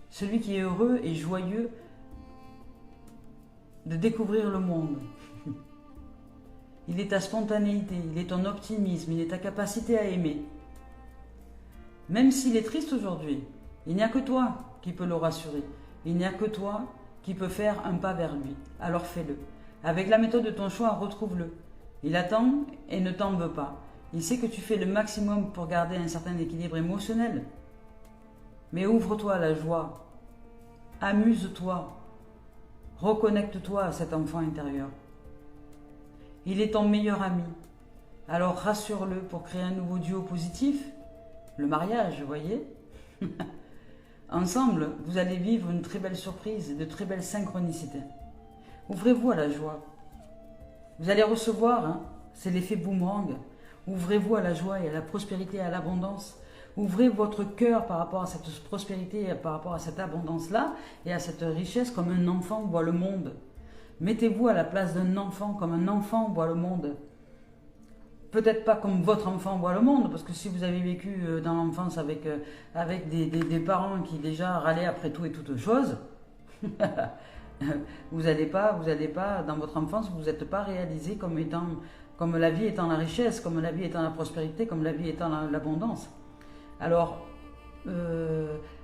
Celui qui est heureux et joyeux de découvrir le monde. Il est ta spontanéité, il est ton optimisme, il est ta capacité à aimer. Même s'il est triste aujourd'hui, il n'y a que toi qui peux le rassurer. Il n'y a que toi qui peux faire un pas vers lui. Alors fais-le. Avec la méthode de ton choix, retrouve-le. Il attend et ne t'en veut pas. Il sait que tu fais le maximum pour garder un certain équilibre émotionnel. Mais ouvre-toi à la joie. Amuse-toi. Reconnecte-toi à cet enfant intérieur. Il est ton meilleur ami. Alors rassure-le pour créer un nouveau duo positif. Le mariage, vous voyez. Ensemble, vous allez vivre une très belle surprise et de très belles synchronicités. Ouvrez-vous à la joie. Vous allez recevoir, c'est l'effet boomerang. Ouvrez-vous à la joie et à la prospérité et à l'abondance. Ouvrez votre cœur par rapport à cette prospérité, par rapport à cette abondance-là et à cette richesse comme un enfant voit le monde. Mettez-vous à la place d'un enfant comme un enfant voit le monde. Peut-être pas comme votre enfant voit le monde, parce que si vous avez vécu dans l'enfance avec des parents qui déjà râlaient après tout et toutes choses, vous n'allez pas, dans votre enfance, vous n'êtes pas réalisé comme la vie étant la richesse, comme la vie étant la prospérité, comme la vie étant l'abondance. Alors,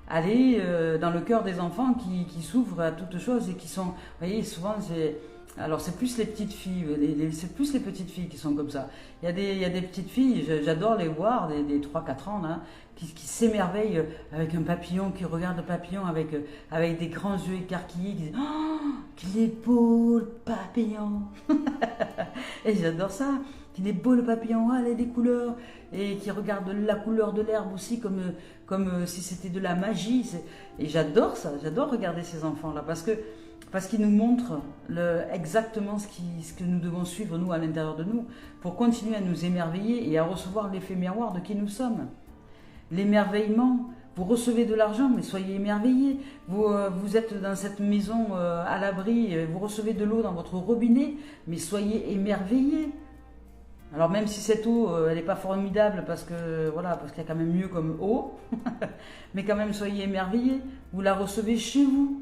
allez dans le cœur des enfants qui s'ouvrent à toutes choses et qui sont, vous voyez, souvent c'est plus les petites filles, c'est plus les petites filles qui sont comme ça. Il y a des petites filles, j'adore les voir, des 3-4 ans, là, qui s'émerveillent avec un papillon, qui regardent le papillon avec des grands yeux écarquillés, qui disent « Oh, qu'il est beau le papillon !» Et j'adore ça, qu'il est beau le papillon, ah, il a des couleurs, et qui regardent la couleur de l'herbe aussi comme si c'était de la magie. Et j'adore ça, j'adore regarder ces enfants-là, parce qu'ils nous montrent exactement ce que nous devons suivre, nous, à l'intérieur de nous, pour continuer à nous émerveiller et à recevoir l'effet miroir de qui nous sommes. L'émerveillement, vous recevez de l'argent, mais soyez émerveillés. Vous êtes dans cette maison à l'abri, vous recevez de l'eau dans votre robinet, mais soyez émerveillés. Alors même si cette eau, elle n'est pas formidable, parce qu'il y a quand même mieux comme eau, mais quand même soyez émerveillés. Vous la recevez chez vous.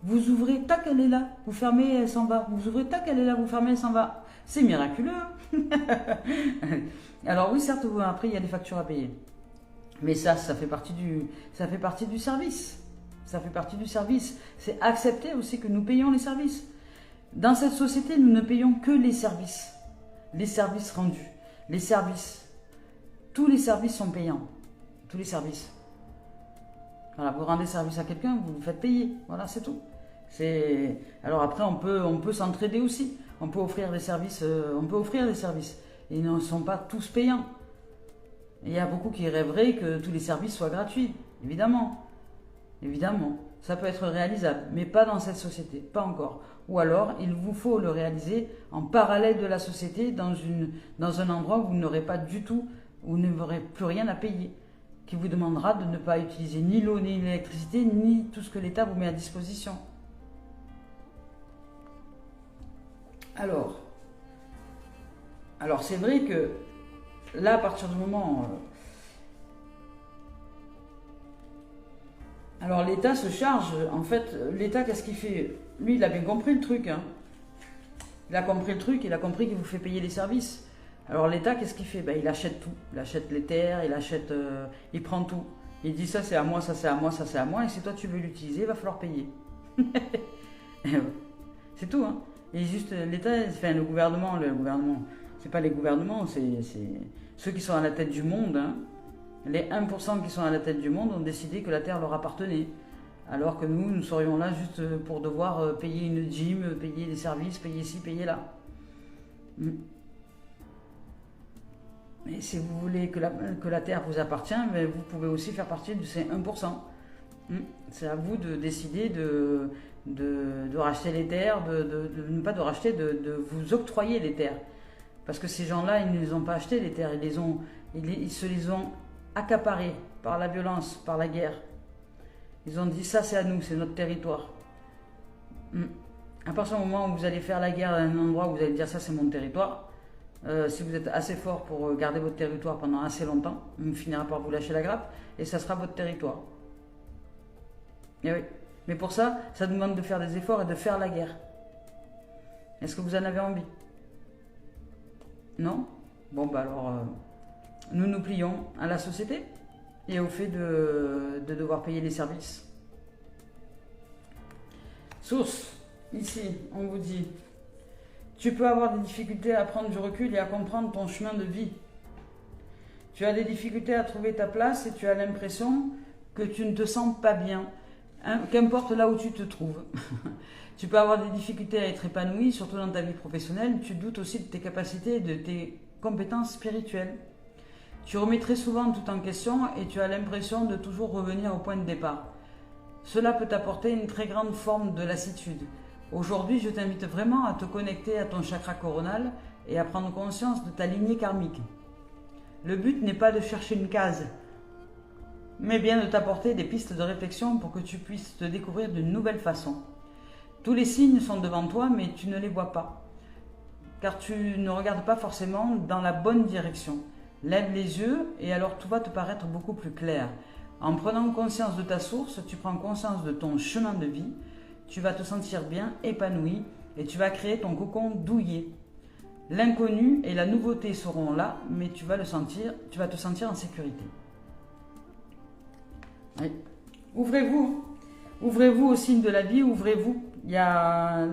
Vous ouvrez, tac, elle est là, vous fermez, elle s'en va. Vous ouvrez, tac, elle est là, vous fermez, elle s'en va. C'est miraculeux. Alors oui, certes, après, il y a des factures à payer. Mais ça fait partie du service. Ça fait partie du service. C'est accepter aussi que nous payons les services. Dans cette société, nous ne payons que les services. Les services rendus. Les services. Tous les services sont payants. Tous les services. Voilà, vous rendez service à quelqu'un, vous vous faites payer. Voilà, c'est tout. Alors après, on peut s'entraider aussi. On peut offrir des services. Et ils ne sont pas tous payants. Et il y a beaucoup qui rêveraient que tous les services soient gratuits. Évidemment. Évidemment. Ça peut être réalisable, mais pas dans cette société. Pas encore. Ou alors, il vous faut le réaliser en parallèle de la société, dans un endroit où vous n'aurez pas du tout, où vous n'aurez plus rien à payer, qui vous demandera de ne pas utiliser ni l'eau, ni l'électricité, ni tout ce que l'État vous met à disposition. Alors c'est vrai que là, à partir du moment... Alors l'État se charge, en fait, l'État, qu'est-ce qu'il fait? Lui, il a bien compris le truc. Il a compris le truc, il a compris qu'il vous fait payer les services. Alors l'État, qu'est-ce qu'il fait? Il achète tout. Il achète les terres, il prend tout. Il dit ça c'est à moi, ça c'est à moi, ça c'est à moi, et si toi tu veux l'utiliser, il va falloir payer. C'est tout, hein. Et juste l'État, enfin le gouvernement, c'est pas les gouvernements, c'est ceux qui sont à la tête du monde, hein. Les 1% qui sont à la tête du monde ont décidé que la Terre leur appartenait. Alors que nous serions là juste pour devoir payer une gym, payer des services, payer ci, payer là. Mais si vous voulez que la Terre vous appartient, ben vous pouvez aussi faire partie de ces 1%. C'est à vous de décider de racheter les terres, pas de racheter, de vous octroyer les terres. Parce que ces gens-là, ils ne les ont pas achetées, les terres, ils se les ont accaparées par la violence, par la guerre. Ils ont dit ça c'est à nous, c'est notre territoire. À partir du moment où vous allez faire la guerre à un endroit où vous allez dire ça c'est mon territoire, si vous êtes assez fort pour garder votre territoire pendant assez longtemps, on finira par vous lâcher la grappe et ça sera votre territoire. Et oui. Mais pour ça, ça demande de faire des efforts et de faire la guerre. Est-ce que vous en avez envie? Non? Bon, bah alors, nous nous plions à la société et au fait de devoir payer les services. Source, ici, on vous dit, tu peux avoir des difficultés à prendre du recul et à comprendre ton chemin de vie. Tu as des difficultés à trouver ta place et tu as l'impression que tu ne te sens pas bien. Qu'importe là où tu te trouves. Tu peux avoir des difficultés à être épanoui, surtout dans ta vie professionnelle. Tu doutes aussi de tes capacités et de tes compétences spirituelles. Tu remets très souvent tout en question et tu as l'impression de toujours revenir au point de départ. Cela peut t'apporter une très grande forme de lassitude. Aujourd'hui, je t'invite vraiment à te connecter à ton chakra coronal et à prendre conscience de ta lignée karmique. Le but n'est pas de chercher une case, mais bien de t'apporter des pistes de réflexion pour que tu puisses te découvrir d'une nouvelle façon. Tous les signes sont devant toi, mais tu ne les vois pas, car tu ne regardes pas forcément dans la bonne direction. Lève les yeux et alors tout va te paraître beaucoup plus clair. En prenant conscience de ta source, tu prends conscience de ton chemin de vie, tu vas te sentir bien, épanoui, et tu vas créer ton cocon douillet. L'inconnu et la nouveauté seront là, mais tu vas te sentir en sécurité. Oui. Ouvrez-vous au signe de la vie, ouvrez-vous. Il y a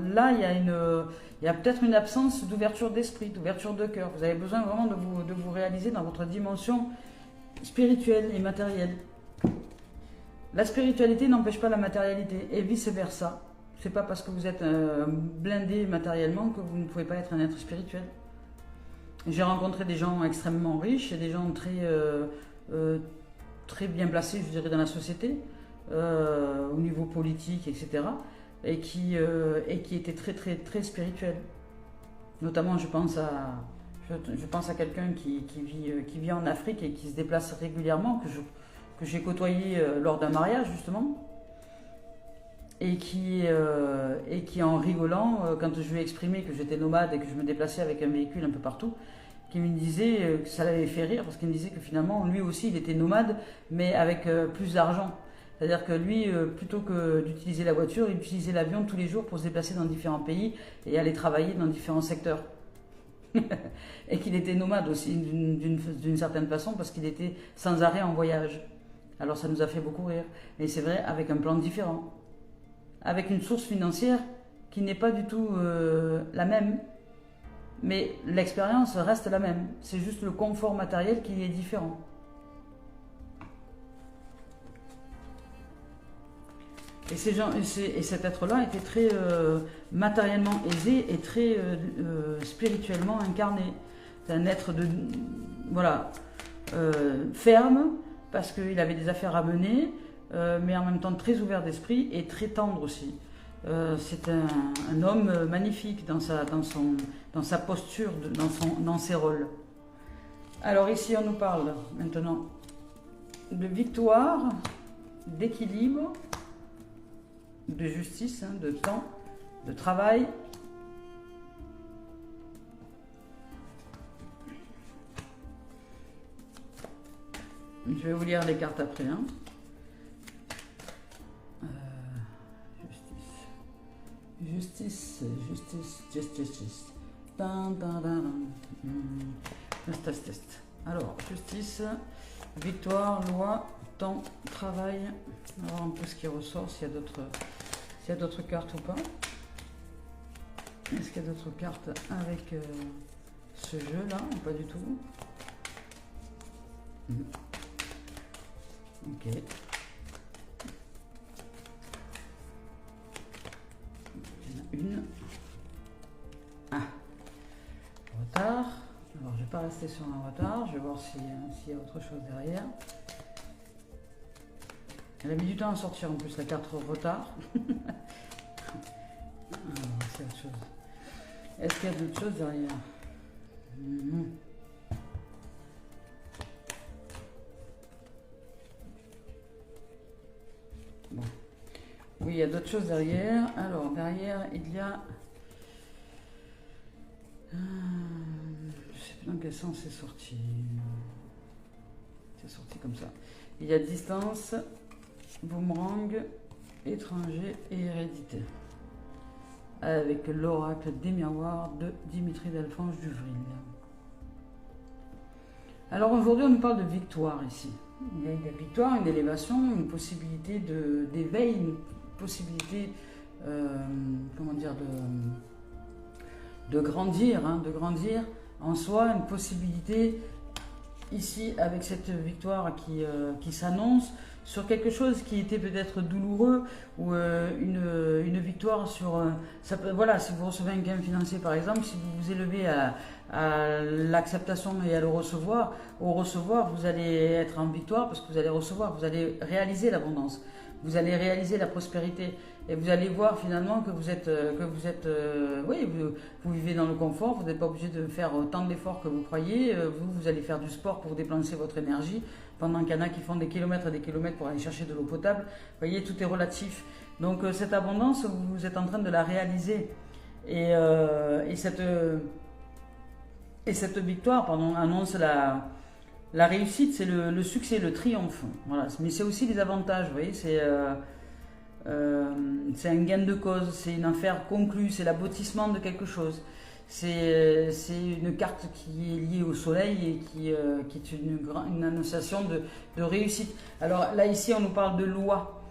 peut-être une absence d'ouverture d'esprit, d'ouverture de cœur. Vous avez besoin vraiment de vous réaliser dans votre dimension spirituelle et matérielle. La spiritualité n'empêche pas la matérialité et vice-versa. C'est pas parce que vous êtes blindé matériellement que vous ne pouvez pas être un être spirituel. J'ai rencontré des gens extrêmement riches et des gens très bien placés, je dirais, dans la société, au niveau politique, etc. Et qui étaient très, très, très spirituels. Notamment, je pense à quelqu'un qui vit en Afrique et qui se déplace régulièrement, que j'ai côtoyé lors d'un mariage, justement. Et qui en rigolant, quand je lui ai exprimé que j'étais nomade et que je me déplaçais avec un véhicule un peu partout, qui me disait que ça l'avait fait rire, parce qu'il me disait que finalement, lui aussi, il était nomade, mais avec plus d'argent. C'est-à-dire que lui, plutôt que d'utiliser la voiture, il utilisait l'avion tous les jours pour se déplacer dans différents pays et aller travailler dans différents secteurs. Et qu'il était nomade aussi, d'une certaine façon, parce qu'il était sans arrêt en voyage. Alors ça nous a fait beaucoup rire. Et c'est vrai, avec un plan différent. Avec une source financière qui n'est pas du tout la même. Mais l'expérience reste la même. C'est juste le confort matériel qui est différent. Et cet être-là était très matériellement aisé et très spirituellement incarné. C'est un être ferme, parce qu'il avait des affaires à mener, mais en même temps très ouvert d'esprit et très tendre aussi. C'est un homme magnifique dans sa posture, dans ses rôles. Alors ici on nous parle maintenant de victoire, d'équilibre, de justice, de temps, de travail. Je vais vous lire les cartes après. Justice. Test. Alors, justice, victoire, loi, temps, travail. On va voir un peu ce qui ressort, s'il y a d'autres cartes ou pas. Est-ce qu'il y a d'autres cartes avec ce jeu-là ou pas du tout? Ok. Il y en a une. Ah, retard. Alors, je vais pas rester sur un retard. Je vais voir s'il y a autre chose derrière. Elle a mis du temps à sortir en plus la carte retard. C'est autre chose. Est-ce qu'il y a d'autres choses derrière? Bon. Oui, il y a d'autres choses derrière. Alors, derrière, il y a... je sais plus dans quel sens c'est sorti. C'est sorti comme ça. Il y a distance, boomerang, étranger et hérédité. Avec l'oracle des miroirs de Dimitri Delphange Duvril. Alors aujourd'hui, on nous parle de victoire ici. Il y a une victoire, une élévation, une possibilité d'éveil, une possibilité, comment dire, de grandir, de grandir en soi, une possibilité ici avec cette victoire qui s'annonce sur quelque chose qui était peut-être douloureux ou une victoire sur... ça peut, voilà, si vous recevez un gain financier par exemple, si vous vous élevez à l'acceptation et à le recevoir, au recevoir, vous allez être en victoire parce que vous allez recevoir, vous allez réaliser l'abondance, vous allez réaliser la prospérité et vous allez voir finalement que vous êtes oui, vous vivez dans le confort, vous n'êtes pas obligé de faire autant d'efforts que vous croyez, vous allez faire du sport pour dépenser votre énergie, pendant qu'il y en a qui font des kilomètres et des kilomètres pour aller chercher de l'eau potable. Vous voyez, tout est relatif. Donc cette abondance, vous êtes en train de la réaliser. Et cette victoire, pardon, annonce la réussite, c'est le succès, le triomphe. Voilà. Mais c'est aussi les avantages, vous voyez, c'est un gain de cause, c'est une affaire conclue, c'est l'aboutissement de quelque chose. C'est une carte qui est liée au soleil et qui est une annonciation de réussite. Alors là, ici, on nous parle de loi,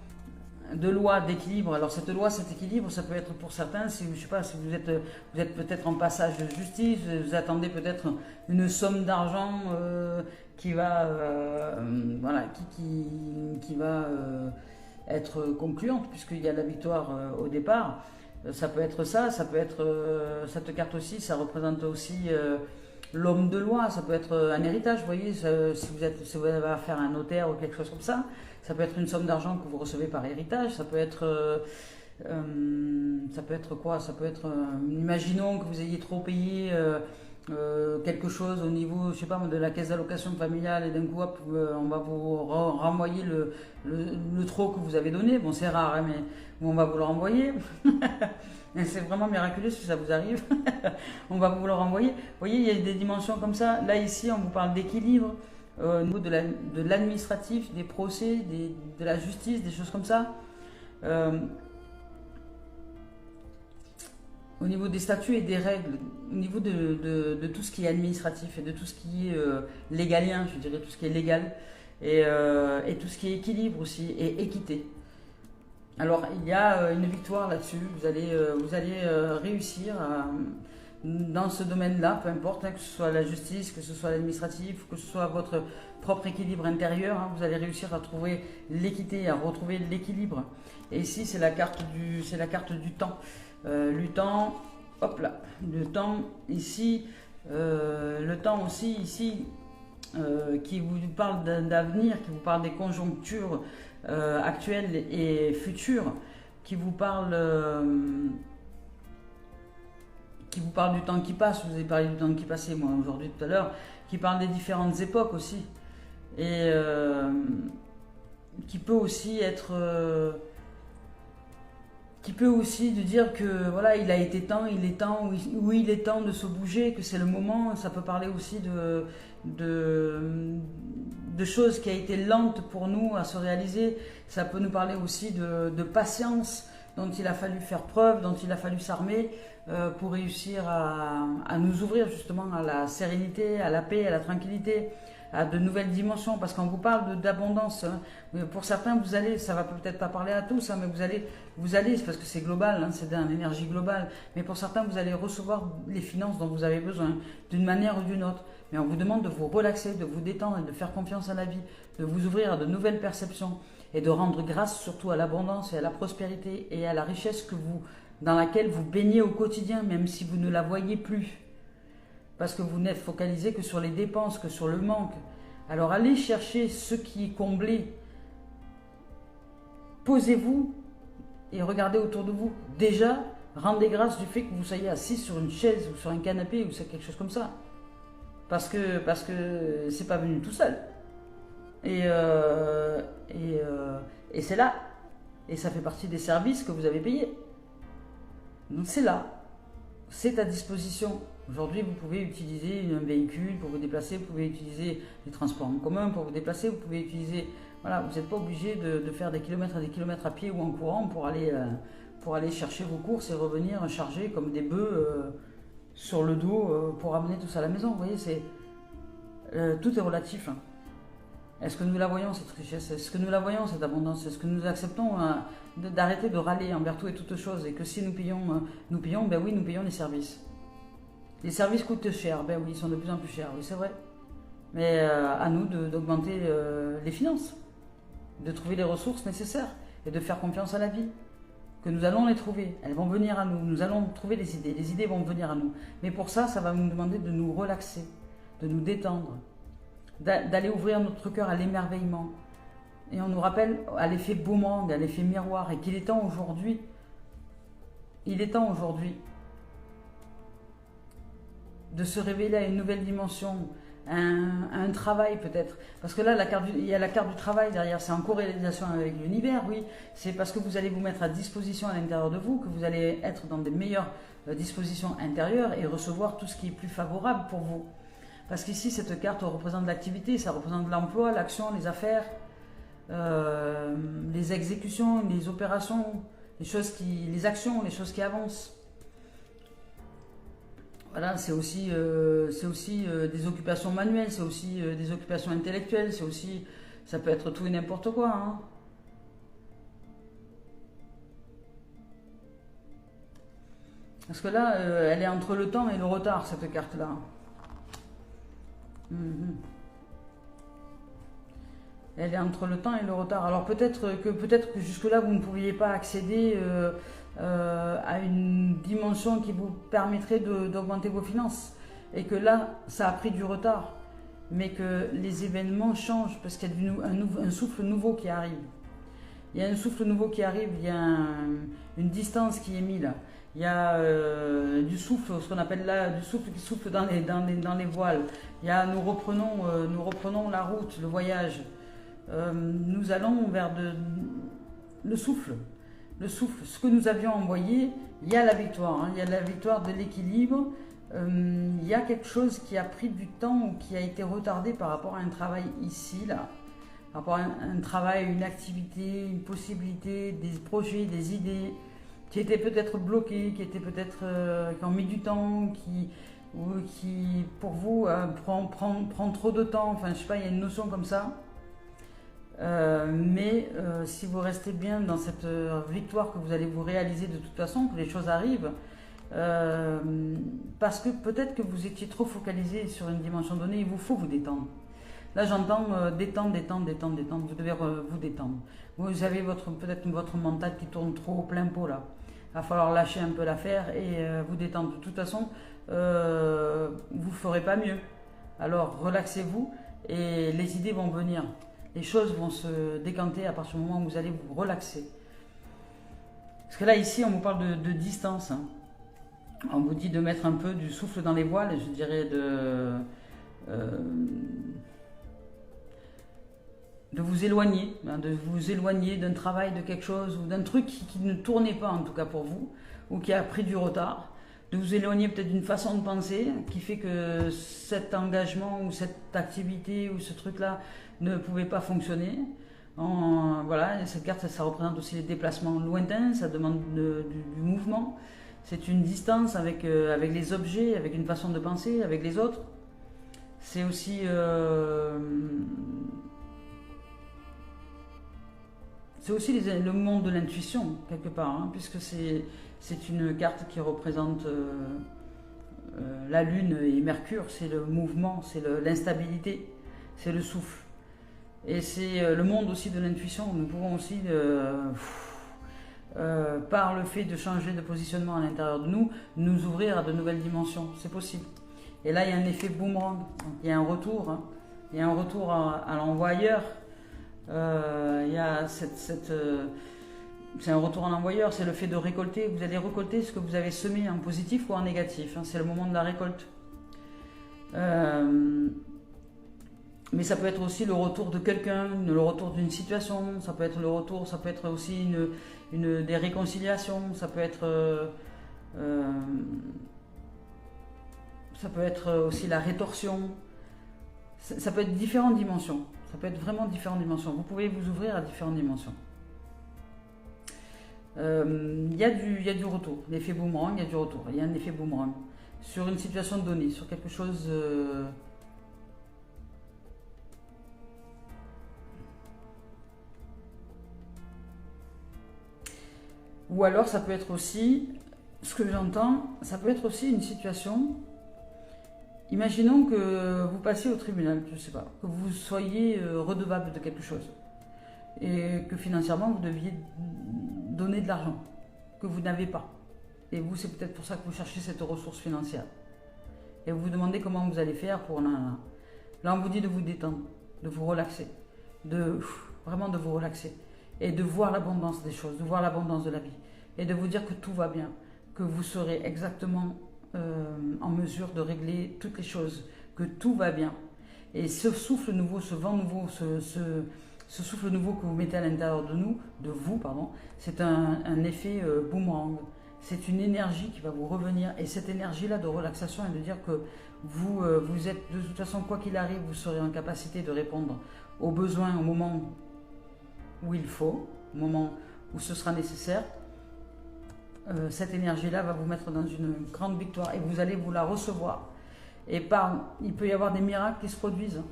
d'équilibre. Alors cette loi, cet équilibre, ça peut être pour certains, si, je sais pas, si vous êtes peut-être en passage de justice, vous attendez peut-être une somme d'argent qui va, voilà, qui va être concluante, puisqu'il y a la victoire au départ. Ça peut être ça, ça peut être cette carte aussi, ça représente aussi l'homme de loi, ça peut être un héritage, vous voyez, si vous avez affaire à un notaire ou quelque chose comme ça peut être une somme d'argent que vous recevez par héritage, ça peut être quoi? Ça peut être, imaginons que vous ayez trop payé quelque chose au niveau, je sais pas, de la caisse d'allocation familiale et d'un coup, hop, on va vous renvoyer le trop que vous avez donné. Bon, c'est rare, hein, mais on va vous le renvoyer. C'est vraiment miraculeux si ça vous arrive. On va vous le renvoyer. Vous voyez, il y a des dimensions comme ça. Là, ici, on vous parle d'équilibre au niveau de l'administratif, des procès, de la justice, des choses comme ça. Au niveau des statuts et des règles, au niveau de tout ce qui est administratif et de tout ce qui est légalien, je dirais tout ce qui est légal, et tout ce qui est équilibre aussi, et équité. Alors il y a une victoire là-dessus, vous allez réussir dans ce domaine-là, peu importe, hein, que ce soit la justice, que ce soit l'administratif, que ce soit votre propre équilibre intérieur, hein, vous allez réussir à trouver l'équité, à retrouver l'équilibre. Et ici c'est la carte du temps. Le temps, hop là, le temps ici, le temps aussi ici, qui vous parle d'avenir, qui vous parle des conjonctures actuelles et futures, qui vous parle du temps qui passe. Vous avez parlé du temps qui passait, moi, aujourd'hui, tout à l'heure, qui parle des différentes époques aussi, et qui peut aussi être... qui peut aussi de dire que voilà, il est temps de se bouger, que c'est le moment. Ça peut parler aussi de choses qui a été lentes pour nous à se réaliser. Ça peut nous parler aussi de patience dont il a fallu faire preuve, dont il a fallu s'armer pour réussir à nous ouvrir justement à la sérénité, à la paix, à la tranquillité, à de nouvelles dimensions, parce qu'on vous parle d'abondance. Hein. Pour certains, vous allez, ça va peut-être pas parler à tous, hein, mais vous allez, c'est parce que c'est global, hein, c'est d'une énergie globale, mais pour certains, vous allez recevoir les finances dont vous avez besoin, d'une manière ou d'une autre. Mais on vous demande de vous relaxer, de vous détendre et de faire confiance à la vie, de vous ouvrir à de nouvelles perceptions et de rendre grâce surtout à l'abondance et à la prospérité et à la richesse dans laquelle vous baignez au quotidien, même si vous ne la voyez plus. Parce que vous n'êtes focalisé que sur les dépenses, que sur le manque. Alors allez chercher ce qui est comblé. Posez-vous et regardez autour de vous. Déjà, rendez grâce du fait que vous soyez assis sur une chaise ou sur un canapé ou c'est quelque chose comme ça. Parce que c'est pas venu tout seul. Et c'est là. Et ça fait partie des services que vous avez payés. Donc c'est là. C'est à disposition. Aujourd'hui, vous pouvez utiliser un véhicule pour vous déplacer, vous pouvez utiliser les transports en commun pour vous déplacer, vous pouvez utiliser... Voilà, vous n'êtes pas obligé de faire des kilomètres et des kilomètres à pied ou en courant pour aller chercher vos courses et revenir charger comme des bœufs sur le dos pour amener tout ça à la maison. Vous voyez, tout est relatif. Hein. Est-ce que nous la voyons, cette richesse? Est-ce que nous la voyons, cette abondance? Est-ce que nous acceptons d'arrêter de râler envers tout et toutes choses? Et que si nous payons, ben oui, nous payons les services. Les services coûtent cher, ben oui, ils sont de plus en plus chers, oui, c'est vrai. Mais à nous d'augmenter les finances, de trouver les ressources nécessaires et de faire confiance à la vie. Que nous allons les trouver, elles vont venir à nous, nous allons trouver les idées vont venir à nous. Mais pour ça, ça va nous demander de nous relaxer, de nous détendre, d'aller ouvrir notre cœur à l'émerveillement. Et on nous rappelle à l'effet boomerang, à l'effet miroir, et qu'il est temps aujourd'hui, de se révéler à une nouvelle dimension, un travail peut-être. Parce que là, il y a la carte du travail derrière, c'est en corrélation avec l'univers, oui. C'est parce que vous allez vous mettre à disposition à l'intérieur de vous, que vous allez être dans des meilleures dispositions intérieures et recevoir tout ce qui est plus favorable pour vous. Parce qu'ici, cette carte représente l'activité, ça représente l'emploi, l'action, les affaires, les exécutions, les opérations, les actions, les choses qui avancent. Voilà, c'est aussi des occupations manuelles, c'est aussi des occupations intellectuelles, ça peut être tout et n'importe quoi. Hein. Parce que là, elle est entre le temps et le retard, cette carte-là. Elle est entre le temps et le retard. Alors peut-être que jusque-là, vous ne pouviez pas accéder à une dimension qui vous permettrait d'augmenter vos finances. Et que là, ça a pris du retard. Mais que les événements changent parce qu'il y a un souffle nouveau qui arrive. Il y a un souffle nouveau qui arrive, il y a une distance qui est mise là. Il y a du souffle, ce qu'on appelle là, du souffle qui souffle dans les voiles. Nous reprenons la route, le voyage. Nous allons vers le souffle. Ce que nous avions envoyé, il y a la victoire. Hein, il y a la victoire de l'équilibre. Il y a quelque chose qui a pris du temps ou qui a été retardé par rapport à un travail ici, là. Par rapport à un travail, une activité, une possibilité, des projets, des idées qui étaient peut-être bloqués, qui ont mis du temps, qui pour vous prend trop de temps. Enfin, je sais pas, il y a une notion comme ça. Mais si vous restez bien dans cette victoire que vous allez vous réaliser de toute façon, que les choses arrivent, parce que peut-être que vous étiez trop focalisé sur une dimension donnée, il vous faut vous détendre. Là, j'entends détendre. Vous devez vous détendre. Vous avez peut-être votre mental qui tourne trop au plein pot là. Il va falloir lâcher un peu l'affaire et vous détendre. De toute façon, vous ne ferez pas mieux. Alors, relaxez-vous et les idées vont venir. Les choses vont se décanter à partir du moment où vous allez vous relaxer. Parce que là, ici, on vous parle de distance. Hein. On vous dit de mettre un peu du souffle dans les voiles, je dirais de vous éloigner, d'un travail, de quelque chose, ou d'un truc qui ne tournait pas en tout cas pour vous, ou qui a pris du retard, de vous éloigner peut-être d'une façon de penser qui fait que cet engagement ou cette activité ou ce truc-là ne pouvait pas fonctionner. Voilà, cette carte, ça représente aussi les déplacements lointains, ça demande du mouvement. C'est une distance avec les objets, avec une façon de penser, avec les autres. C'est aussi, le monde de l'intuition, quelque part, hein, puisque c'est une carte qui représente la Lune et Mercure, c'est le mouvement, c'est l'instabilité, c'est le souffle. Et c'est le monde aussi de l'intuition. Nous pouvons aussi, par le fait de changer de positionnement à l'intérieur de nous, nous ouvrir à de nouvelles dimensions. C'est possible. Et là, il y a un effet boomerang. Donc, il y a un retour. Hein. Il y a un retour à l'envoyeur. Il y a c'est un retour en envoyeur, c'est le fait de récolter. Vous allez récolter ce que vous avez semé en positif ou en négatif. Hein. C'est le moment de la récolte. Mais ça peut être aussi le retour de quelqu'un, le retour d'une situation, ça peut être le retour, ça peut être aussi des réconciliations, ça peut être aussi la rétorsion, ça peut être différentes dimensions, ça peut être vraiment différentes dimensions. Vous pouvez vous ouvrir à différentes dimensions. Il y a du retour, l'effet boomerang, il y a du retour, il y a un effet boomerang sur une situation donnée, sur quelque chose. Ou alors ça peut être aussi, ce que j'entends, ça peut être aussi une situation, imaginons que vous passiez au tribunal, je ne sais pas, que vous soyez redevable de quelque chose et que financièrement vous deviez donner de l'argent que vous n'avez pas. Et vous, c'est peut-être pour ça que vous cherchez cette ressource financière. Et vous vous demandez comment vous allez faire pour... Là, on vous dit de vous détendre, de vous relaxer, vraiment de vous relaxer. Et de voir l'abondance des choses, de voir l'abondance de la vie. Et de vous dire que tout va bien, que vous serez exactement en mesure de régler toutes les choses, que tout va bien. Et ce souffle nouveau, ce vent nouveau, ce souffle nouveau que vous mettez à l'intérieur de vous, c'est un effet boomerang. C'est une énergie qui va vous revenir. Et cette énergie-là de relaxation et de dire que vous êtes, de toute façon, quoi qu'il arrive, vous serez en capacité de répondre aux besoins au moment où il faut, au moment où ce sera nécessaire, cette énergie-là va vous mettre dans une grande victoire et vous allez vous la recevoir. Et il peut y avoir des miracles qui se produisent.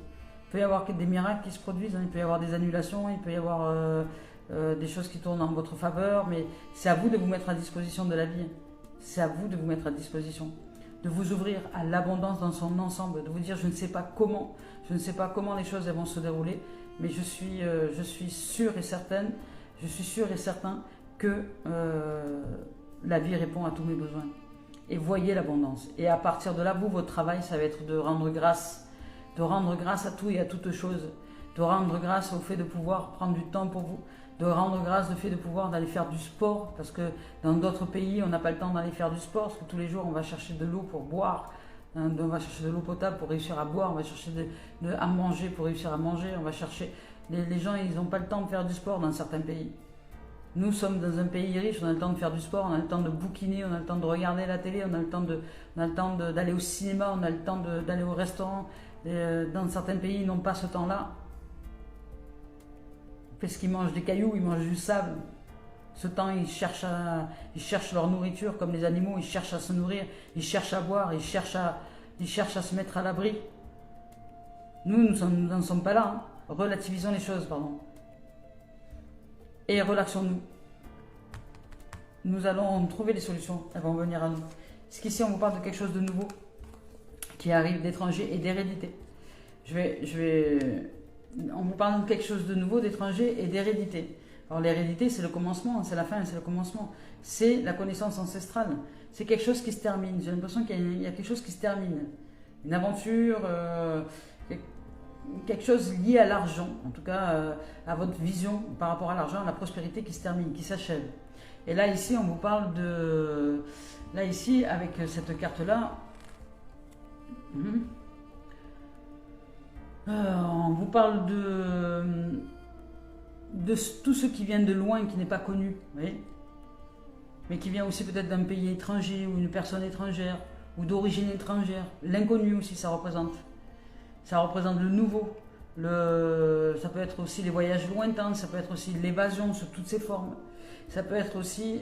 Il peut y avoir des miracles qui se produisent, hein. Il peut y avoir des annulations, il peut y avoir des choses qui tournent en votre faveur, mais c'est à vous de vous mettre à disposition de la vie. C'est à vous de vous mettre à disposition, de vous ouvrir à l'abondance dans son ensemble, de vous dire je ne sais pas comment les choses elles vont se dérouler, mais je suis sûre et certaine, je suis sûr et certain que la vie répond à tous mes besoins. Et voyez l'abondance. Et à partir de là, votre travail, ça va être de rendre grâce à tout et à toute chose, de rendre grâce au fait de pouvoir prendre du temps pour vous, de rendre grâce au fait de pouvoir d'aller faire du sport, parce que dans d'autres pays, on n'a pas le temps d'aller faire du sport, parce que tous les jours, on va chercher de l'eau pour boire. On va chercher de l'eau potable pour réussir à boire, on va chercher à manger pour réussir à manger, on va chercher... Les gens, ils n'ont pas le temps de faire du sport dans certains pays. Nous sommes dans un pays riche, on a le temps de faire du sport, on a le temps de bouquiner, on a le temps de regarder la télé, on a le temps d'aller au cinéma, on a le temps d'aller au restaurant. Dans certains pays, ils n'ont pas ce temps-là. Parce qu'ils mangent des cailloux, ils mangent du sable. Ce temps, ils cherchent leur nourriture comme les animaux, ils cherchent à se nourrir, ils cherchent à boire, ils cherchent à se mettre à l'abri. Nous n'en sommes pas là. Hein. Relativisons les choses, pardon. Et relaxons-nous. Nous allons trouver les solutions, elles vont venir à nous. Parce qu'ici, on vous parle de quelque chose de nouveau qui arrive d'étranger et d'hérédité. On vous parle de quelque chose de nouveau, d'étranger et d'hérédité. Alors l'hérédité, c'est le commencement, c'est la fin, c'est le commencement. C'est la connaissance ancestrale. C'est quelque chose qui se termine. J'ai l'impression qu'il y a quelque chose qui se termine. Une aventure, quelque chose lié à l'argent, en tout cas à votre vision par rapport à l'argent, à la prospérité qui se termine, qui s'achève. Et là, ici, on vous parle de... Là, ici, avec cette carte-là, on vous parle de tout ce qui vient de loin, qui n'est pas connu, vous voyez, mais qui vient aussi peut-être d'un pays étranger, ou une personne étrangère, ou d'origine étrangère. L'inconnu aussi, ça représente. Ça représente le nouveau. Ça peut être aussi les voyages lointains, ça peut être aussi l'évasion sous toutes ses formes. Ça peut être aussi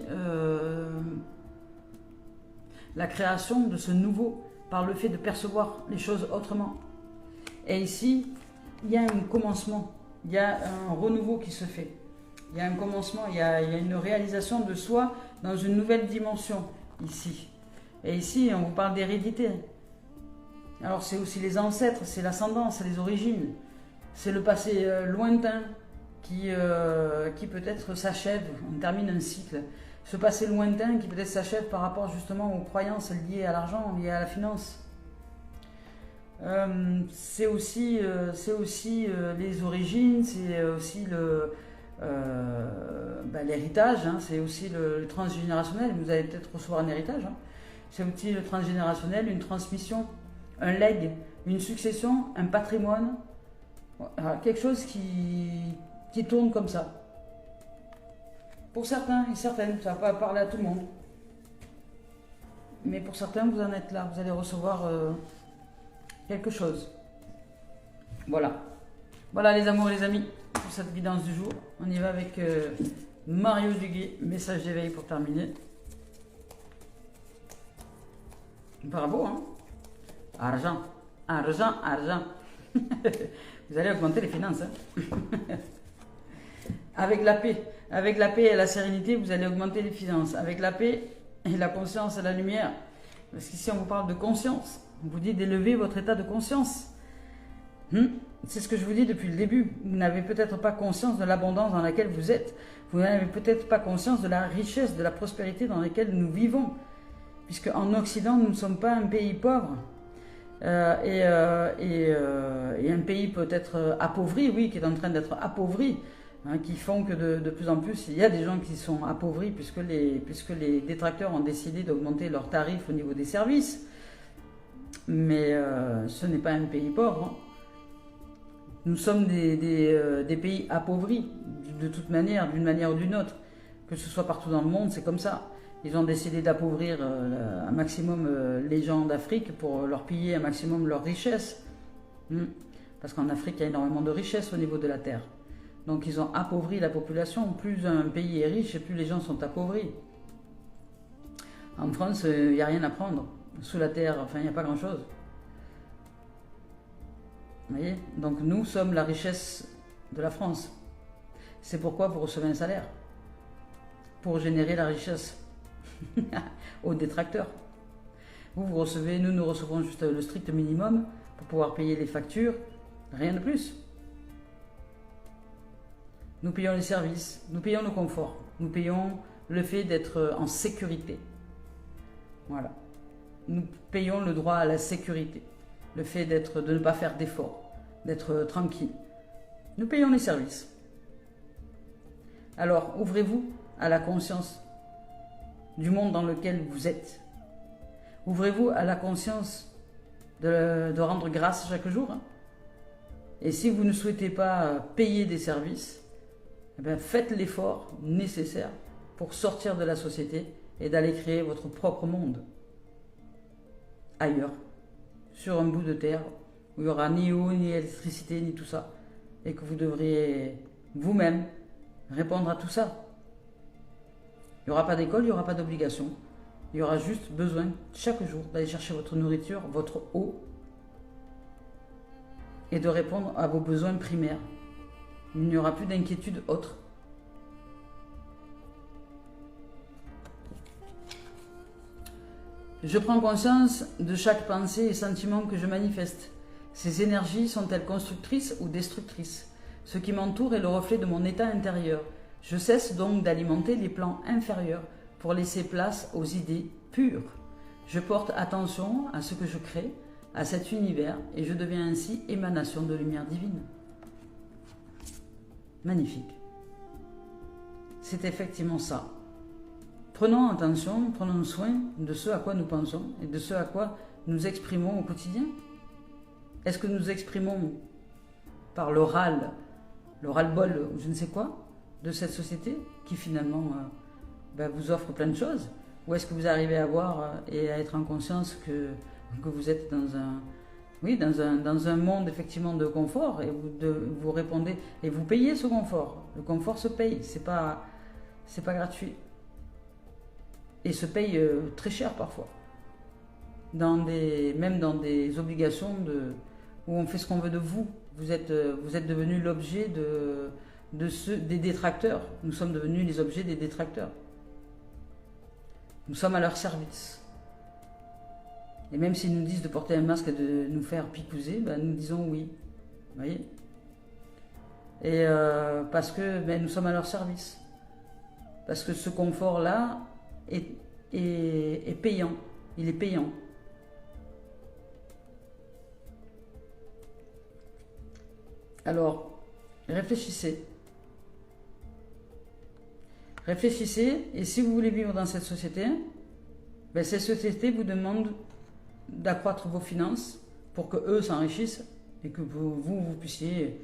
la création de ce nouveau par le fait de percevoir les choses autrement. Et ici, il y a un commencement, il y a un renouveau qui se fait. Il y a un commencement, il y a une réalisation de soi dans une nouvelle dimension, ici. Et ici, on vous parle d'hérédité. Alors, c'est aussi les ancêtres, c'est l'ascendance, c'est les origines. C'est le passé lointain qui peut-être s'achève, on termine un cycle. Ce passé lointain qui peut-être s'achève par rapport justement aux croyances liées à l'argent, liées à la finance. C'est aussi les origines, c'est aussi l'héritage, hein, c'est aussi le transgénérationnel. Vous allez peut-être recevoir un héritage. Hein. C'est aussi le transgénérationnel, une transmission, un legs, une succession, un patrimoine, quelque chose qui tourne comme ça. Pour certains et certaines, ça ne va pas parler à tout le monde. Mais pour certains, vous en êtes là, vous allez recevoir quelque chose. Voilà. Voilà les amours et les amis, pour cette guidance du jour. On y va avec Mario Duguay, message d'éveil pour terminer. Bravo, hein. Argent, argent, argent. Vous allez augmenter les finances. Hein. Avec la paix et la sérénité, vous allez augmenter les finances. Avec la paix et la conscience et la lumière. Parce qu'ici, on vous parle de conscience. On vous dit d'élever votre état de conscience. C'est ce que je vous dis depuis le début. Vous n'avez peut-être pas conscience de l'abondance dans laquelle vous êtes. Vous n'avez peut-être pas conscience de la richesse, de la prospérité dans laquelle nous vivons. Puisque en Occident, nous ne sommes pas un pays pauvre. Et un pays peut-être appauvri, oui, qui est en train d'être appauvri. Hein, qui font que de plus en plus, il y a des gens qui sont appauvris puisque les détracteurs ont décidé d'augmenter leurs tarifs au niveau des services. Mais ce n'est pas un pays pauvre. Hein. Nous sommes des pays appauvris, de toute manière, d'une manière ou d'une autre. Que ce soit partout dans le monde, c'est comme ça. Ils ont décidé d'appauvrir un maximum les gens d'Afrique pour leur piller un maximum leurs richesses. Parce qu'en Afrique, il y a énormément de richesses au niveau de la terre. Donc ils ont appauvri la population. Plus un pays est riche, et plus les gens sont appauvris. En France, il n'y a rien à prendre. Sous la terre, enfin, il n'y a pas grand-chose. Vous voyez? Donc nous sommes la richesse de la France. C'est pourquoi vous recevez un salaire. Pour générer la richesse aux détracteurs. Vous recevez, nous recevons juste le strict minimum pour pouvoir payer les factures. Rien de plus. Nous payons les services, nous payons le confort, nous payons le fait d'être en sécurité. Voilà. Nous payons le droit à la sécurité, le fait de ne pas faire d'efforts, d'être tranquille. Nous payons les services. Alors, ouvrez-vous à la conscience du monde dans lequel vous êtes. Ouvrez-vous à la conscience de rendre grâce chaque jour. Hein. Et si vous ne souhaitez pas payer des services, eh bien, faites l'effort nécessaire pour sortir de la société et d'aller créer votre propre monde ailleurs, sur un bout de terre où il n'y aura ni eau, ni électricité, ni tout ça, et que vous devriez vous-même répondre à tout ça. Il n'y aura pas d'école, il n'y aura pas d'obligation. Il y aura juste besoin chaque jour d'aller chercher votre nourriture, votre eau, et de répondre à vos besoins primaires. Il n'y aura plus d'inquiétude autre. Je prends conscience de chaque pensée et sentiment que je manifeste. Ces énergies sont-elles constructrices ou destructrices? Ce qui m'entoure est le reflet de mon état intérieur. Je cesse donc d'alimenter les plans inférieurs pour laisser place aux idées pures. Je porte attention à ce que je crée, à cet univers, et je deviens ainsi émanation de lumière divine. Magnifique. C'est effectivement ça. Prenons attention, prenons soin de ce à quoi nous pensons et de ce à quoi nous exprimons au quotidien. Est-ce que nous exprimons par l'oral, le ras-le-bol ou je ne sais quoi de cette société qui finalement vous offre plein de choses? Ou est-ce que vous arrivez à voir et à être en conscience que vous êtes dans un monde effectivement de confort et vous répondez et vous payez ce confort. Le confort se paye, c'est pas gratuit. Et se paye très cher parfois. Même dans des obligations où on fait ce qu'on veut de vous. Vous êtes devenu l'objet des détracteurs. Nous sommes devenus les objets des détracteurs. Nous sommes à leur service. Et même s'ils nous disent de porter un masque et de nous faire picouser, ben nous disons oui. Vous voyez? Et parce que nous sommes à leur service. Parce que ce confort-là est payant. Il est payant. Alors, réfléchissez. Réfléchissez, et si vous voulez vivre dans cette société, cette société vous demande d'accroître vos finances pour que eux s'enrichissent et que vous puissiez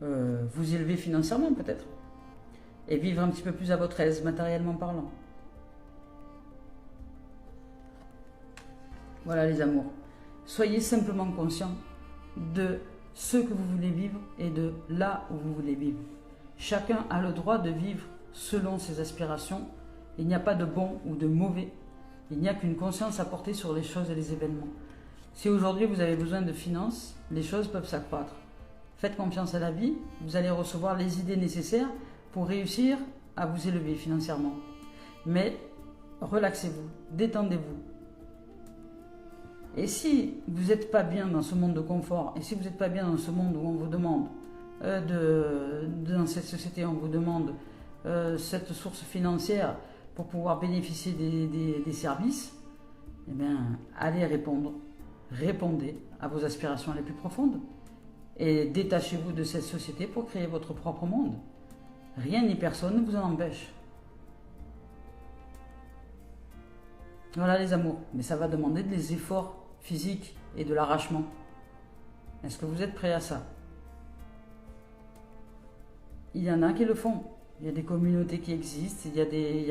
vous élever financièrement peut-être et vivre un petit peu plus à votre aise, matériellement parlant. Voilà les amours. Soyez simplement conscients de ce que vous voulez vivre et de là où vous voulez vivre. Chacun a le droit de vivre selon ses aspirations. Il n'y a pas de bon ou de mauvais. Il n'y a qu'une conscience à porter sur les choses et les événements. Si aujourd'hui vous avez besoin de finances, les choses peuvent s'accroître. Faites confiance à la vie, vous allez recevoir les idées nécessaires pour réussir à vous élever financièrement. Mais relaxez-vous, détendez-vous. Et si vous n'êtes pas bien dans ce monde de confort, et si vous n'êtes pas bien dans ce monde où on vous demande, dans cette société, on vous demande cette source financière pour pouvoir bénéficier des services, eh bien, allez répondre. Répondez à vos aspirations les plus profondes et détachez-vous de cette société pour créer votre propre monde. Rien ni personne ne vous en empêche. Voilà les amours, mais ça va demander des efforts physiques et de l'arrachement. Est-ce que vous êtes prêts à ça? Il y en a qui le font. Il y a des communautés qui existent, il y a des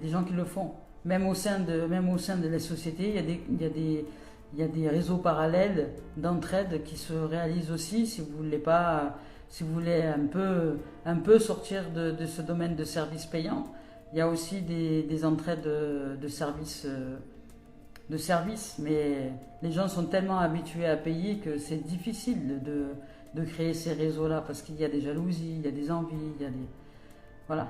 gens qui le font. Même au sein de la société, il y a des réseaux parallèles d'entraide qui se réalisent aussi. Si vous voulez un peu sortir de ce domaine de services payants, il y a aussi des entraides de services. Mais les gens sont tellement habitués à payer que c'est difficile de créer ces réseaux-là parce qu'il y a des jalousies, il y a des envies, il y a des... Voilà.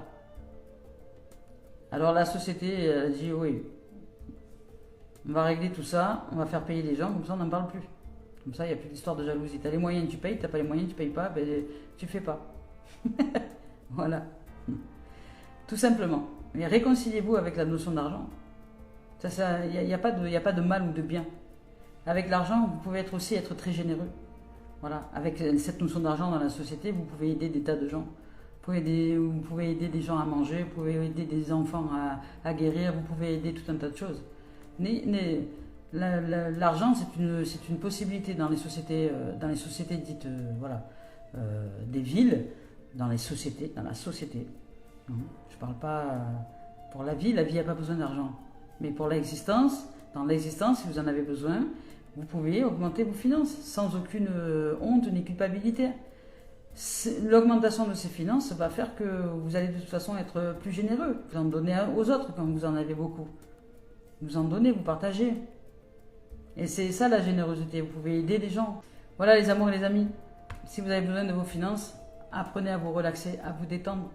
Alors la société dit oui, on va régler tout ça, on va faire payer les gens, comme ça on n'en parle plus. Comme ça il n'y a plus d'histoire de jalousie. Tu as les moyens, tu payes, tu n'as pas les moyens, tu ne payes pas, tu fais pas. Voilà. Tout simplement. Mais réconciliez-vous avec la notion d'argent. Il n'y a pas de mal ou de bien. Avec l'argent, vous pouvez aussi être très généreux. Voilà. Avec cette notion d'argent dans la société, vous pouvez aider des tas de gens. Vous pouvez aider des gens à manger, vous pouvez aider des enfants à guérir, vous pouvez aider tout un tas de choses. L'argent, c'est une possibilité dans les sociétés dites des villes, dans la société. Je ne parle pas pour la vie n'a pas besoin d'argent. Mais pour l'existence, dans l'existence, si vous en avez besoin, vous pouvez augmenter vos finances sans aucune honte ni culpabilité. L'augmentation de ces finances va faire que vous allez de toute façon être plus généreux. Vous en donnez aux autres quand vous en avez beaucoup. Vous en donnez, vous partagez. Et c'est ça la générosité. Vous pouvez aider les gens. Voilà les amours et les amis. Si vous avez besoin de vos finances, apprenez à vous relaxer, à vous détendre.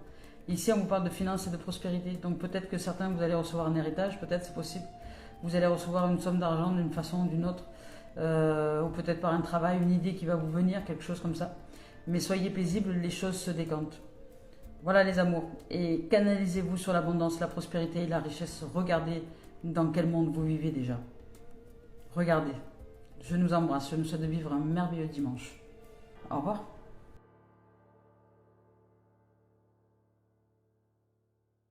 Ici, on vous parle de finances et de prospérité. Donc peut-être que certains, vous allez recevoir un héritage. Peut-être, c'est possible. Vous allez recevoir une somme d'argent d'une façon ou d'une autre. Ou peut-être par un travail, une idée qui va vous venir, quelque chose comme ça. Mais soyez paisibles, les choses se décantent. Voilà les amours. Et canalisez-vous sur l'abondance, la prospérité et la richesse. Regardez dans quel monde vous vivez déjà. Regardez. Je nous embrasse. Je nous souhaite de vivre un merveilleux dimanche. Au revoir.